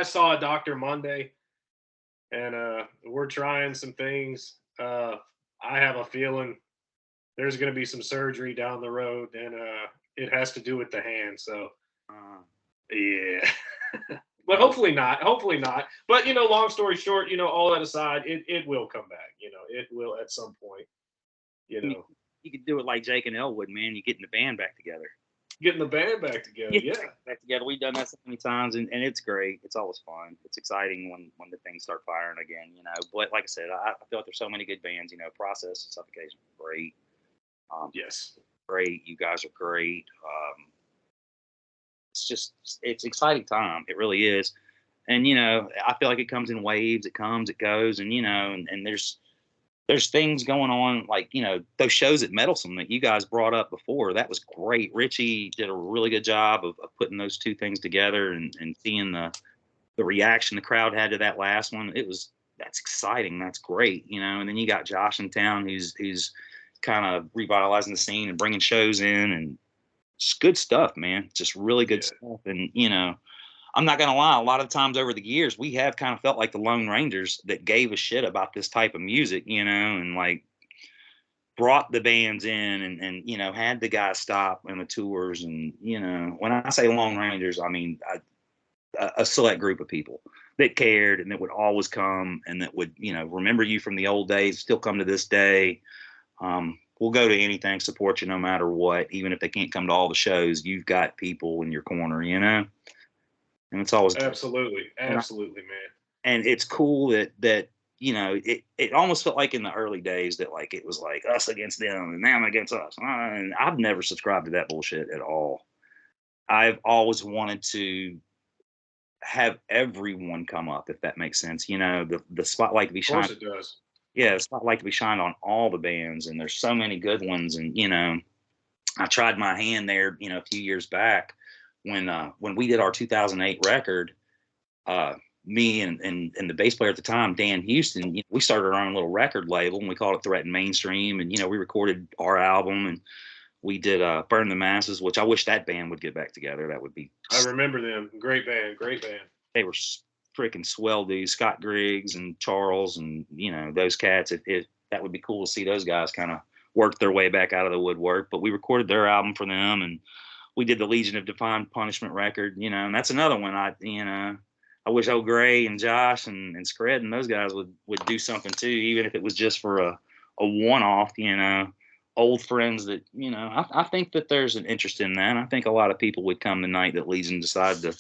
saw a doctor Monday, and we're trying some things. I have a feeling there's going to be some surgery down the road, and it has to do with the hand. So, yeah. But hopefully not. Hopefully not. But, you know, long story short, you know, all that aside, it will come back. You know, it will at some point. You know, you could do it like Jake and Elwood, man. You getting the band back together. Getting the band back together, yeah. Back together. We've done that so many times, and it's great. It's always fun. It's exciting when the things start firing again, you know. But like I said, I feel like there's so many good bands, you know. Process and Suffocation, great. Yes. Great. You guys are great. It's exciting time. It really is. And, you know, I feel like it comes in waves. It comes, it goes. And, you know, and there's things going on, like, you know, those shows at Meddlesome that you guys brought up before. That was great. Richie did a really good job of putting those two things together, and seeing the reaction the crowd had to that last one. That's exciting. That's great. You know, and then you got Josh in town who's kind of revitalizing the scene and bringing shows in, and just good stuff, man. Just really good stuff. And, you know, I'm not going to lie, a lot of times over the years, we have kind of felt like the Lone Rangers that gave a shit about this type of music, you know, and like brought the bands in, and you know, had the guys stop in the tours. And, you know, when I say Lone Rangers, I mean a select group of people that cared and that would always come, and that would, you know, remember you from the old days, still come to this day. We'll go to anything, support you no matter what. Even if they can't come to all the shows, you've got people in your corner, you know? And it's always absolutely, man. And it's cool that, you know, it almost felt like in the early days that like it was like us against them and them against us. And I've never subscribed to that bullshit at all. I've always wanted to have everyone come up, if that makes sense. You know, the spotlight to be shined. Of course it does. Yeah, the spotlight to be shined on all the bands, and there's so many good ones. And, you know, I tried my hand there, you know, a few years back when we did our 2008 record. Me and the bass player at the time, Dan Houston, you know, we started our own little record label, and we called it Threat and Mainstream. And, you know, we recorded our album, and we did Burn the Masses, which I wish that band would get back together. That would be. I remember them. Great band. They were freaking swell dudes, Scott Griggs and Charles, and, you know, those cats. If that would be cool to see those guys kind of work their way back out of the woodwork. But we recorded their album for them, and we did the Legion of Defined Punishment record, and that's another one. I wish old Gray and Josh and Scred and those guys would do something too, even if it was just for a one-off, old friends that, I think that there's an interest in that. I think a lot of people would come the night that Legion decided to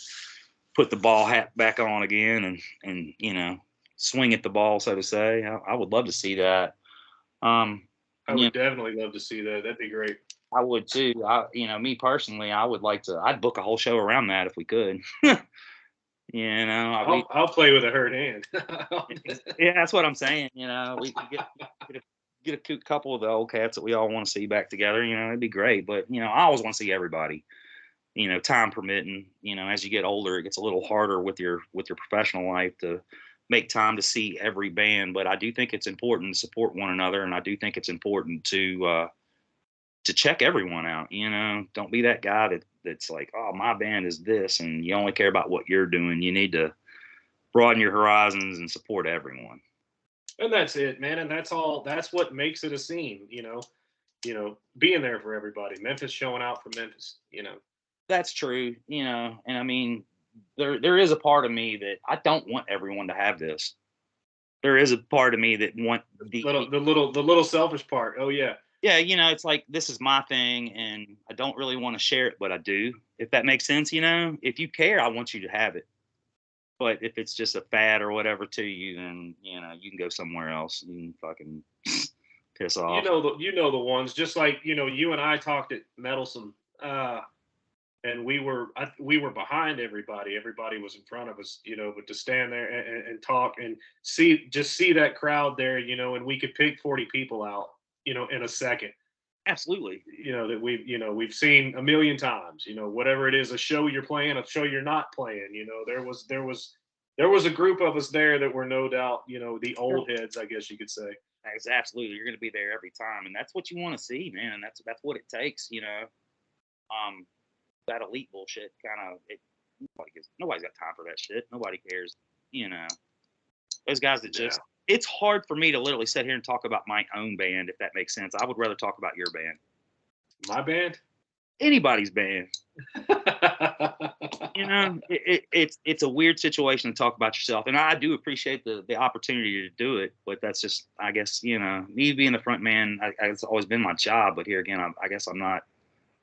put the ball hat back on again and swing at the ball, so to say. I would love to see that. I would definitely love to see that. That'd be great. I would too. Me personally, I'd book a whole show around that if we could. I'll play with a hurt hand. Yeah, that's what I'm saying. We get a couple of the old cats that we all want to see back together. It'd be great. But I always want to see everybody. Time permitting. As you get older, it gets a little harder with your professional life to make time to see every band. But I do think it's important to support one another, and I do think it's important to check everyone out. Don't be that guy that's like, oh, my band is this, and you only care about what you're doing. You need to broaden your horizons and support everyone. And that's it, man. And that's what makes it a scene, being there for everybody. Memphis showing out for Memphis, That's true, and I mean, there is a part of me that I don't want everyone to have this. There is a part of me that want the little selfish part. Oh yeah. Yeah, it's like, this is my thing, and I don't really want to share it, but I do, if that makes sense. If you care, I want you to have it. But if it's just a fad or whatever to you, then, you can go somewhere else. You can fucking piss off. You know the ones, just like, you and I talked at Meddlesome, and we were behind everybody. Everybody was in front of us, but to stand there and talk and see that crowd there, and we could pick 40 people out, in a second. Absolutely. That we've seen a million times, whatever it is, a show you're playing, a show you're not playing, there was a group of us there that were no doubt, the old heads, I guess you could say. Absolutely. You're going to be there every time. And that's what you want to see, man. And that's what it takes, that elite bullshit nobody's got time for that shit. Nobody cares. Those guys that just, it's hard for me to literally sit here and talk about my own band, if that makes sense. I would rather talk about your band. My band? Anybody's band. It's a weird situation to talk about yourself. And I do appreciate the opportunity to do it, but that's just, I guess, me being the front man, it's always been my job. But here again, I guess I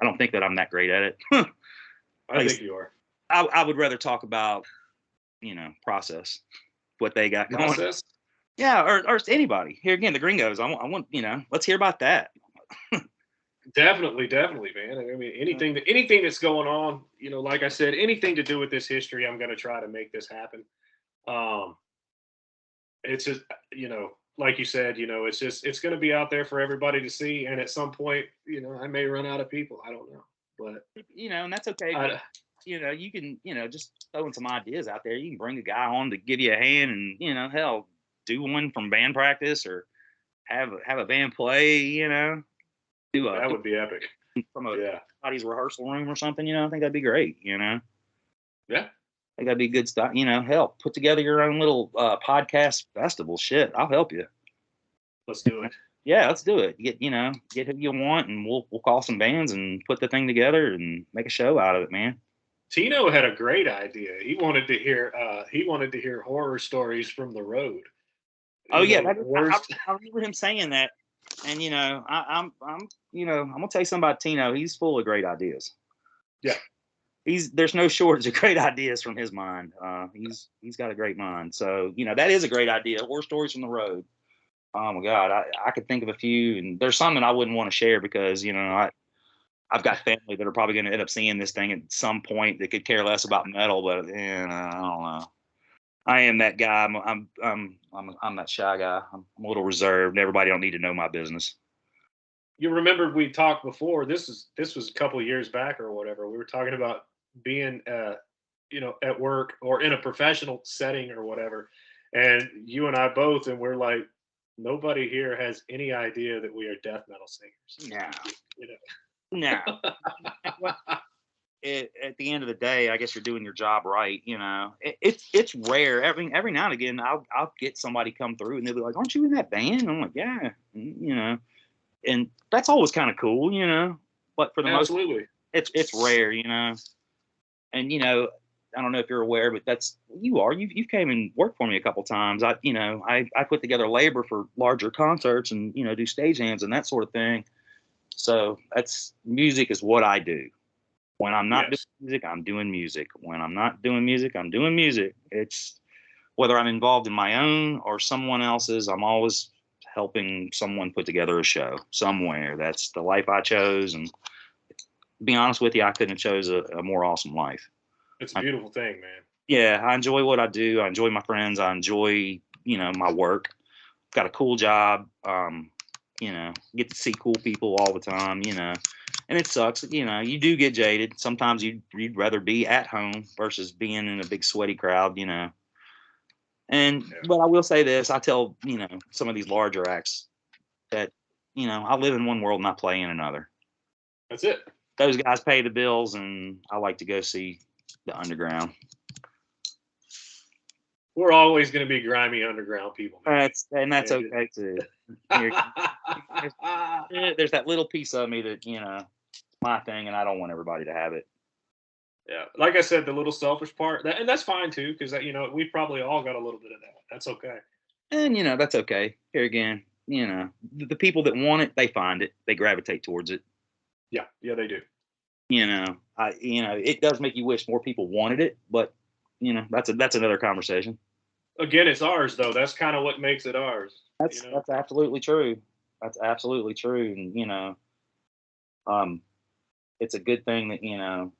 don't think that I'm that great at it. I think you are. I would rather talk about, process, what they got going. Process? Yeah, or anybody. Here again, the Gringos. I want let's hear about that. Definitely, man. I mean, anything that's going on, like I said, anything to do with this history, I'm going to try to make this happen. It's just, like you said, it's going to be out there for everybody to see. And at some point, I may run out of people. I don't know, but and that's okay. You can, just throwing some ideas out there. You can bring a guy on to give you a hand, and hell, do one from band practice, or have a band play. That would be epic. From somebody's rehearsal room or something. I think that'd be great. Yeah. I think that'd be good stuff. Hell, put together your own little podcast festival. Shit, I'll help you. Let's do it. Yeah, let's do it. Get who you want, and we'll call some bands and put the thing together and make a show out of it, man. Tino had a great idea. He wanted to hear horror stories from the road. Oh yeah, I remember him saying that. And I'm gonna tell you something about Tino. He's full of great ideas. Yeah, there's no shortage of great ideas from his mind. He's got a great mind. So that is a great idea. Horror stories from the road. Oh my God, I could think of a few, and there's some that I wouldn't want to share because I've got family that are probably going to end up seeing this thing at some point that could care less about metal. But I don't know. I am that guy. I'm that shy guy. I'm a little reserved. Everybody don't need to know my business. You remember we talked before. This was a couple of years back or whatever. We were talking about being, at work or in a professional setting or whatever. And you and I both, and we're like, nobody here has any idea that we are death metal singers. No. At the end of the day, I guess you're doing your job right. It's rare. Every now and again, I'll get somebody come through and they'll be like, "Aren't you in that band?" And I'm like, "Yeah," and that's always kind of cool, But for the it's rare, you know. And you know, I don't know if you're aware, but you've came and worked for me a couple times. I put together labor for larger concerts and you know do stagehands and that sort of thing. So that's music is what I do. When I'm not doing music, I'm doing music. When I'm not doing music, I'm doing music. It's whether I'm involved in my own or someone else's, I'm always helping someone put together a show somewhere. That's the life I chose. And to be honest with you, I couldn't have chose a more awesome life. It's a beautiful thing, man. Yeah, I enjoy what I do. I enjoy my friends. I enjoy, you know, my work. Got a cool job. You know, get to see cool people all the time, you know. And it sucks, you know, you do get jaded. Sometimes you'd rather be at home versus being in a big sweaty crowd, you know. But I will say this, I tell, you know, some of these larger acts that, you know, I live in one world and I play in another. That's it. Those guys pay the bills and I like to go see the underground. We're always going to be grimy underground people, man. That's okay too. There's that little piece of me that, you know, my thing and I don't want everybody to have it. Yeah, like I said, the little selfish part, and that's fine too, because you know we probably all got a little bit of that. That's okay. And you know that's okay. Here again, you know the people that want it, they find it, they gravitate towards it. Yeah, they do. You know, it does make you wish more people wanted it, but you know that's another conversation. Again, it's ours though. That's kind of what makes it ours. That's absolutely true. That's absolutely true, and you know, it's a good thing that you know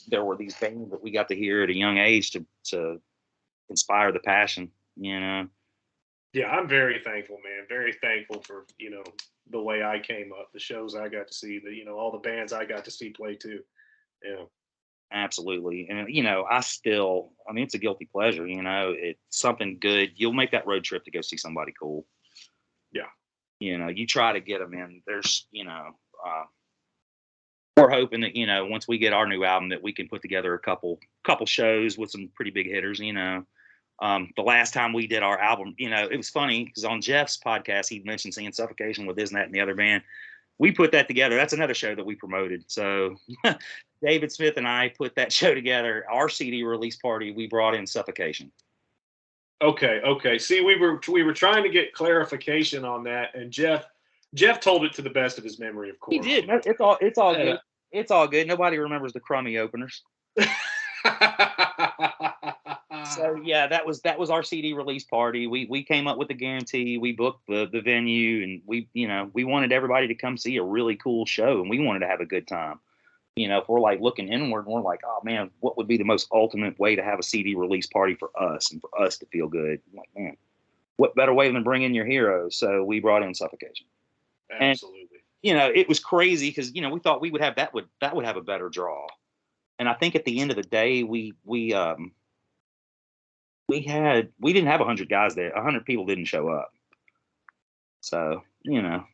there were these things that we got to hear at a young age to inspire the passion, you know. Yeah, I'm very thankful, man. Very thankful for, you know, the way I came up, the shows I got to see, you know, all the bands I got to see play too. Yeah. Absolutely. And you know, I mean it's a guilty pleasure, you know, it's something good. You'll make that road trip to go see somebody cool. Yeah. You know, you try to get them in. There's, you know, we're hoping that you know once we get our new album that we can put together a couple shows with some pretty big hitters. You know, the last time we did our album, you know, it was funny because on Jeff's podcast he mentioned seeing Suffocation with Isn't That and the other band. We put that together. That's another show that we promoted. So David Smith and I put that show together. Our CD release party, we brought in Suffocation. Okay. See, we were trying to get clarification on that, and Jeff told it to the best of his memory, of course. He did. It's all good. It's all good. Nobody remembers the crummy openers. So yeah, that was our CD release party. We came up with the guarantee. We booked the venue, and we wanted everybody to come see a really cool show, and we wanted to have a good time. You know, if we're like looking inward, and we're like, oh man, what would be the most ultimate way to have a CD release party for us and for us to feel good? I'm like, man, what better way than bring in your heroes? So we brought in Suffocation. Absolutely. And, you know, it was crazy because you know we thought we would have that would have a better draw, and I think at the end of the day we didn't have 100 guys there. 100 people didn't show up. So you know,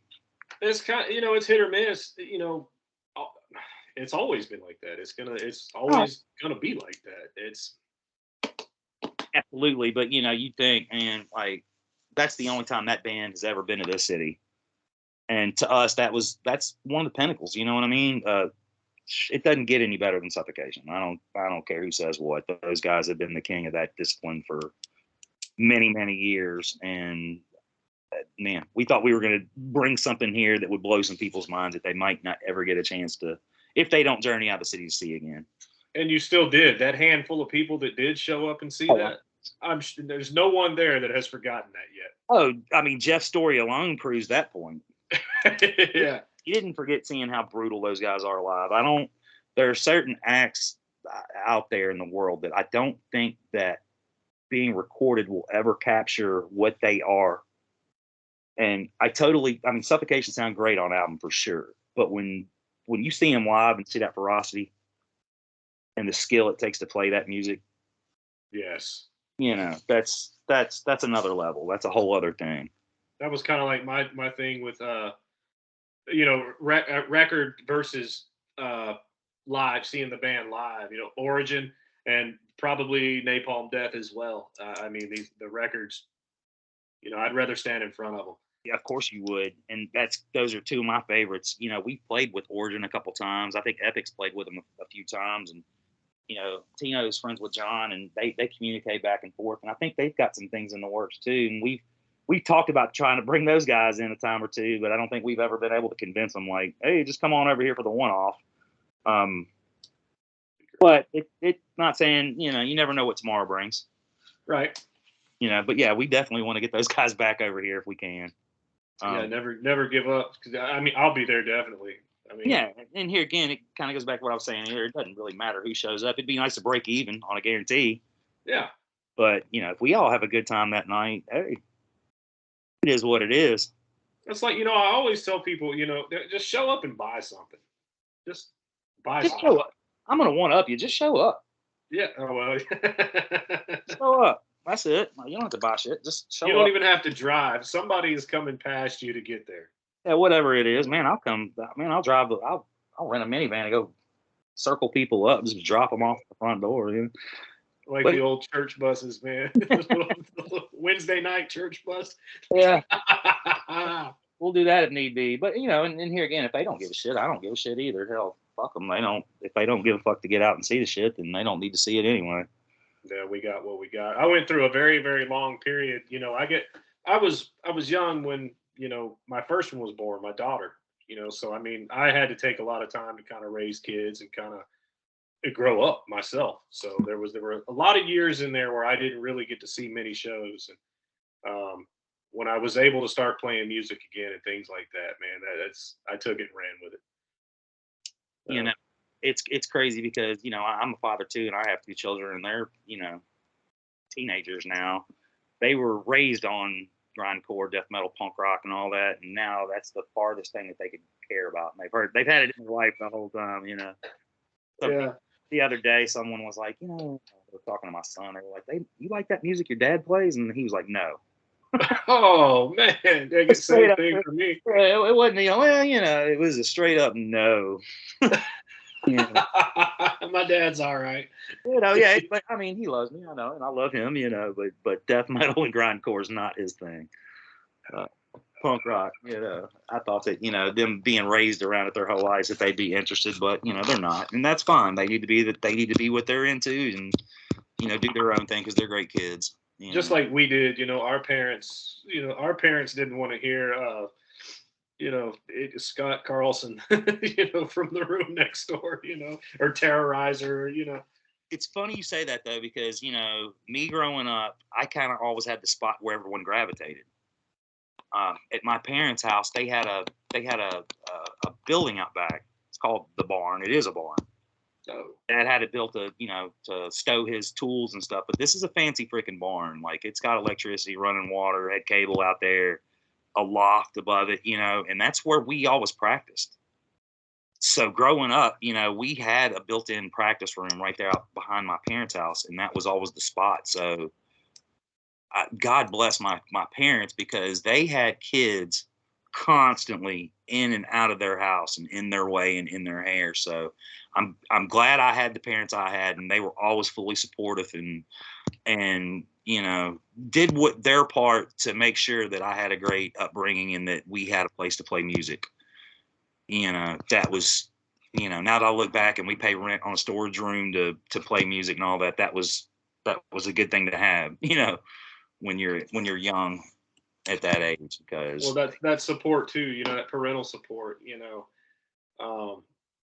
it's kind of, you know, it's hit or miss. You know, it's always been like that. It's always gonna be like that. It's absolutely, but you know, you think, and like that's the only time that band has ever been to this city. And to us, that's one of the pinnacles. You know what I mean? It doesn't get any better than Suffocation. I don't care who says what. Those guys have been the king of that discipline for many, many years. And man, we thought we were going to bring something here that would blow some people's minds that they might not ever get a chance to, if they don't journey out of the city to see again. And you still did. That handful of people that did show up and see that, there's no one there that has forgotten that yet. Oh, I mean, Jeff's story alone proves that point. Yeah. He didn't forget seeing how brutal those guys are live. There are certain acts out there in the world that I don't think that being recorded will ever capture what they are. And I mean, Suffocation sound great on album for sure. But when you see them live and see that ferocity and the skill it takes to play that music. Yes. You know, that's another level. That's a whole other thing. That was kind of like my thing with you know, record versus live, seeing the band live. You know, Origin and probably Napalm Death as well. I mean, the records. You know, I'd rather stand in front of them. Yeah, of course you would. And those are two of my favorites. You know, we've played with Origin a couple times. I think Epic's played with them a few times. And, you know, Tino's friends with John, and they communicate back and forth. And I think they've got some things in the works too. And we've talked about trying to bring those guys in a time or two, but I don't think we've ever been able to convince them, like, hey, just come on over here for the one-off. But it's not saying, you know, you never know what tomorrow brings. Right. You know, but yeah, we definitely want to get those guys back over here if we can. Yeah, never give up. Because I mean, I'll be there definitely. I mean, yeah, and here again, it kind of goes back to what I was saying here. It doesn't really matter who shows up. It'd be nice to break even on a guarantee. Yeah. But you know, if we all have a good time that night, hey, it is what it is. It's like, you know, I always tell people, you know, just show up and buy something. Just buy something. Show up. I'm gonna one up you. Just show up. Yeah. Oh well. Show up. That's it. You don't have to buy shit. Just show up. You don't even have to drive. Somebody is coming past you to get there. Yeah, whatever it is, man. I'll come. Man, I'll drive. I'll rent a minivan and go circle people up, just drop them off the front door. You know? Like the old church buses, man. Wednesday night church bus. Yeah. We'll do that if need be. But, you know, and here again, if they don't give a shit, I don't give a shit either. Hell, fuck them. If they don't give a fuck to get out and see the shit, then they don't need to see it anyway. Yeah, we got what we got. I went through a very, very long period. You know, I was young when, you know, my first one was born, my daughter, you know, so I mean, I had to take a lot of time to kind of raise kids and kind of grow up myself. So there were a lot of years in there where I didn't really get to see many shows. And when I was able to start playing music again and things like that, man, I took it and ran with it. You know, it's crazy because, you know, I'm a father too, and I have two children, and they're, you know, teenagers now. They were raised on grindcore, death metal, punk rock, and all that, and now that's the farthest thing that they could care about. And they've had it in their life the whole time, you know. So yeah. The other day, someone was like, you know, they were talking to my son. They were like, you like that music your dad plays? And he was like, no. Oh man, they get the same thing for me. It wasn't, you know, well, you know, it was a straight up no. Yeah. My dad's all right. You know, yeah, but I mean, he loves me, I know, and I love him, you know, but death metal and grindcore is not his thing. Punk rock, you know, I thought that, you know, them being raised around it their whole lives, that they'd be interested, but you know, they're not, and that's fine. They need to be what they're into, and you know, do their own thing because they're great kids. Just like we did, you know, our parents didn't want to hear, you know, Scott Carlson, you know, from the room next door, you know, or Terrorizer, you know. It's funny you say that though, because you know, me growing up, I kind of always had the spot where everyone gravitated. At my parents' house, they had a building out back. It's called the barn. It is a barn. Oh. Dad had it built to stow his tools and stuff. But this is a fancy freaking barn. Like, it's got electricity, running water, had cable out there, a loft above it, you know, and that's where we always practiced. So growing up, you know, we had a built-in practice room right there behind my parents' house, and that was always the spot. So God bless my parents, because they had kids constantly in and out of their house and in their way and in their hair. So I'm glad I had the parents I had, and they were always fully supportive and you know, did what their part to make sure that I had a great upbringing and that we had a place to play music. You know, that was, you know, now that I look back and we pay rent on a storage room to play music and all that, that was a good thing to have, you know, when you're young at that age. Because that support too, you know, that parental support, you know,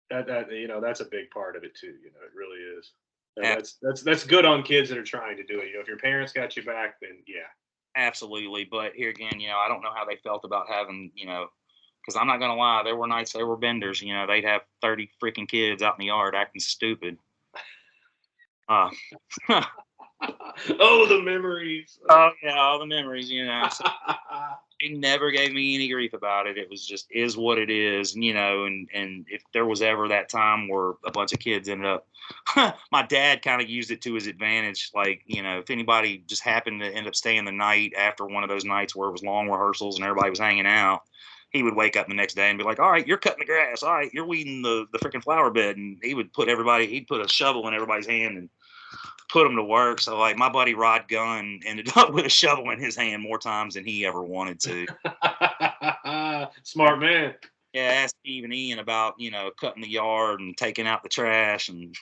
that you know, that's a big part of it too, you know, it really is. And that's good on kids that are trying to do it. You know, if your parents got you back, then yeah, absolutely. But here again, you know, I don't know how they felt about having, you know, because I'm not gonna lie, there were nights there were benders, you know, they'd have 30 freaking kids out in the yard acting stupid. Oh, the memories. Oh yeah, all the memories, you know. So they never gave me any grief about it. It was just is what it is, you know. And if there was ever that time where a bunch of kids ended up, my dad kind of used it to his advantage. Like, you know, if anybody just happened to end up staying the night after one of those nights where it was long rehearsals and everybody was hanging out, he would wake up the next day and be like, all right, you're cutting the grass. All right, you're weeding the freaking flower bed. And he'd put a shovel in everybody's hand and put them to work. So like my buddy Rod Gunn ended up with a shovel in his hand more times than he ever wanted to. Smart man. Yeah, ask Steve and Ian about, cutting the yard and taking out the trash and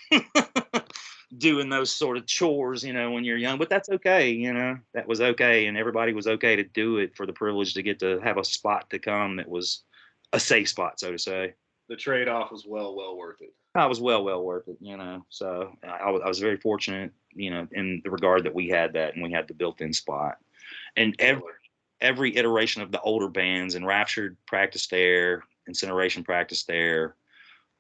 doing those sort of chores, when you're young. But that's okay, that was okay. And everybody was okay to do it for the privilege to get to have a spot to come that was a safe spot, so to say. The trade-off was well worth it. I was well worth it, So I was very fortunate, in the regard that we had that and we had the built-in spot. And every iteration of the older bands, and Raptured practiced there, Incineration practiced there.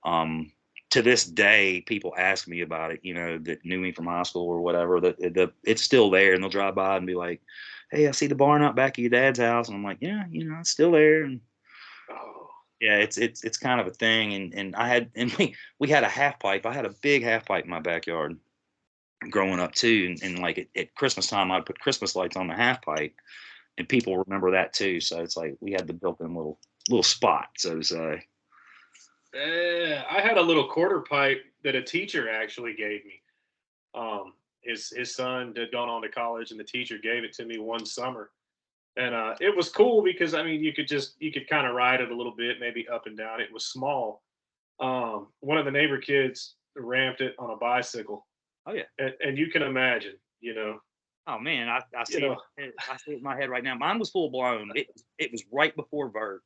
To this day, people ask me about it, that knew me from high school or whatever, that it's still there, and they'll drive by and be like, "Hey, I see the barn out back of your dad's house." And I'm like, "Yeah, it's still there." And yeah, it's kind of a thing. And we had a half pipe. I had a big half pipe in my backyard growing up too. And like at Christmas time, I'd put Christmas lights on the half pipe, and people remember that too. So it's like we had the built-in little spot, so to say. I had a little quarter pipe that a teacher actually gave me. His son had gone on to college, and the teacher gave it to me one summer. And it was cool because, I mean, you could kind of ride it a little bit, maybe up and down. It was small. One of the neighbor kids ramped it on a bicycle. Oh, yeah. And you can imagine, Oh, man, I see it. I see it in my head right now. Mine was full blown. It was right before vert.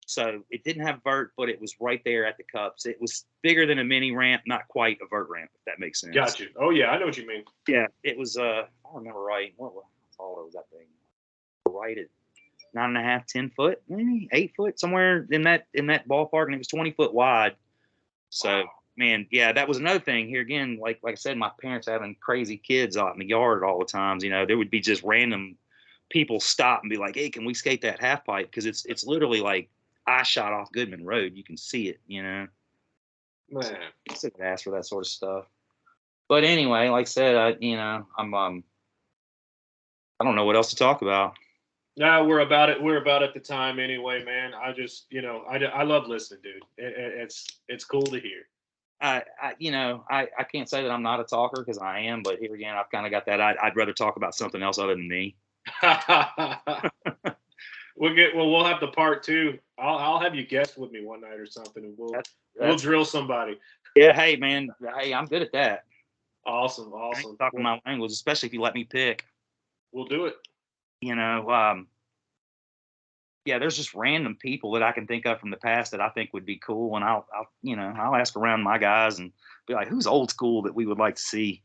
So it didn't have vert, but it was right there at the cups. It was bigger than a mini ramp, not quite a vert ramp, if that makes sense. Got you. Oh, yeah, I know what you mean. Yeah, it was, I remember right. How tall was that thing? Right at 9.5, 10 foot, maybe 8 foot, somewhere in that ballpark, and it was 20 foot wide. So, wow. Man, yeah, that was another thing here again. Like I said, my parents having crazy kids out in the yard all the times. There would be just random people stop and be like, "Hey, can we skate that half pipe?" Because it's literally like eye shot off Goodman Road. You can see it, Man, I said ask for that sort of stuff. But anyway, like I said, I don't know what else to talk about. No, we're about at the time anyway, man. I just, I love listening, dude. It's cool to hear. I can't say that I'm not a talker, because I am, but here again, I've kind of got that. I'd rather talk about something else other than me. We'll have the part two. I'll have you guest with me one night or something, and we'll drill somebody. Yeah, hey man, hey, I'm good at that. Awesome. Talking my language, especially if you let me pick. We'll do it. Yeah, there's just random people that I can think of from the past that I think would be cool, and I'll ask around my guys and be like, who's old school that we would like to see.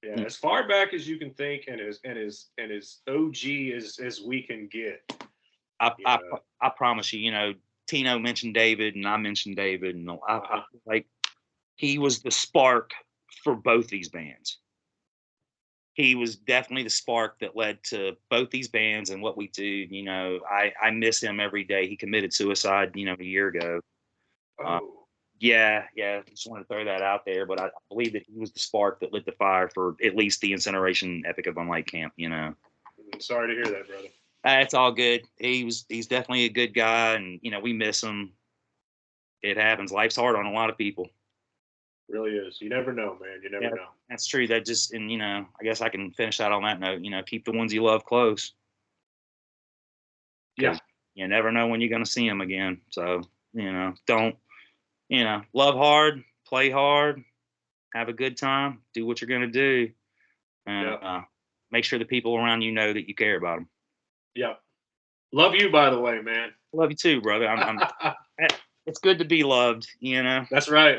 Yeah, as far back as you can think, and as OG as we can get. I promise you, Tino mentioned David, and I mentioned David, and I like he was the spark for both these bands. He was definitely the spark that led to both these bands and what we do. I miss him every day. He committed suicide, a year ago. Yeah. Just wanted to throw that out there, but I believe that he was the spark that lit the fire for at least the Incineration Epic of Unlight Camp. Sorry to hear that, brother. It's all good. He's definitely a good guy, and we miss him. It happens. Life's hard on a lot of people. Really is. You never know, man. You never know. That's true. That just, and I guess I can finish that on that note. Keep the ones you love close. Yeah. You never know when you're going to see them again. So, don't, love hard, play hard, have a good time, do what you're going to do, and make sure the people around you know that you care about them. Yeah. Love you, by the way, man. Love you too, brother. It's good to be loved, That's right.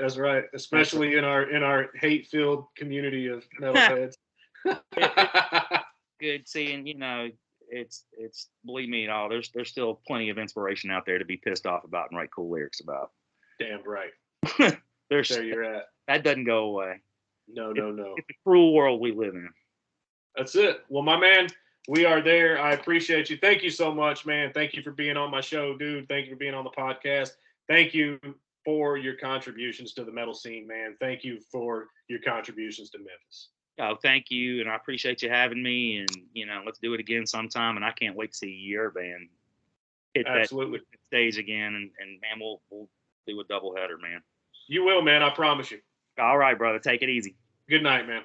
Especially in our hate-filled community of metalheads. Good seeing, it's believe me, there's still plenty of inspiration out there to be pissed off about and write cool lyrics about. Damn right. There you're at. That doesn't go away. No. It's a cruel world we live in. That's it. Well, my man, we are there. I appreciate you. Thank you so much, man. Thank you for being on my show, dude. Thank you for being on the podcast. Thank you for your contributions to the metal scene, man. Thank you for your contributions to Memphis. Oh, thank you, and I appreciate you having me. And let's do it again sometime. And I can't wait to see your band hit Absolutely. that stage again. And man, we'll do a doubleheader, man. You will, man. I promise you. All right, brother. Take it easy. Good night, man.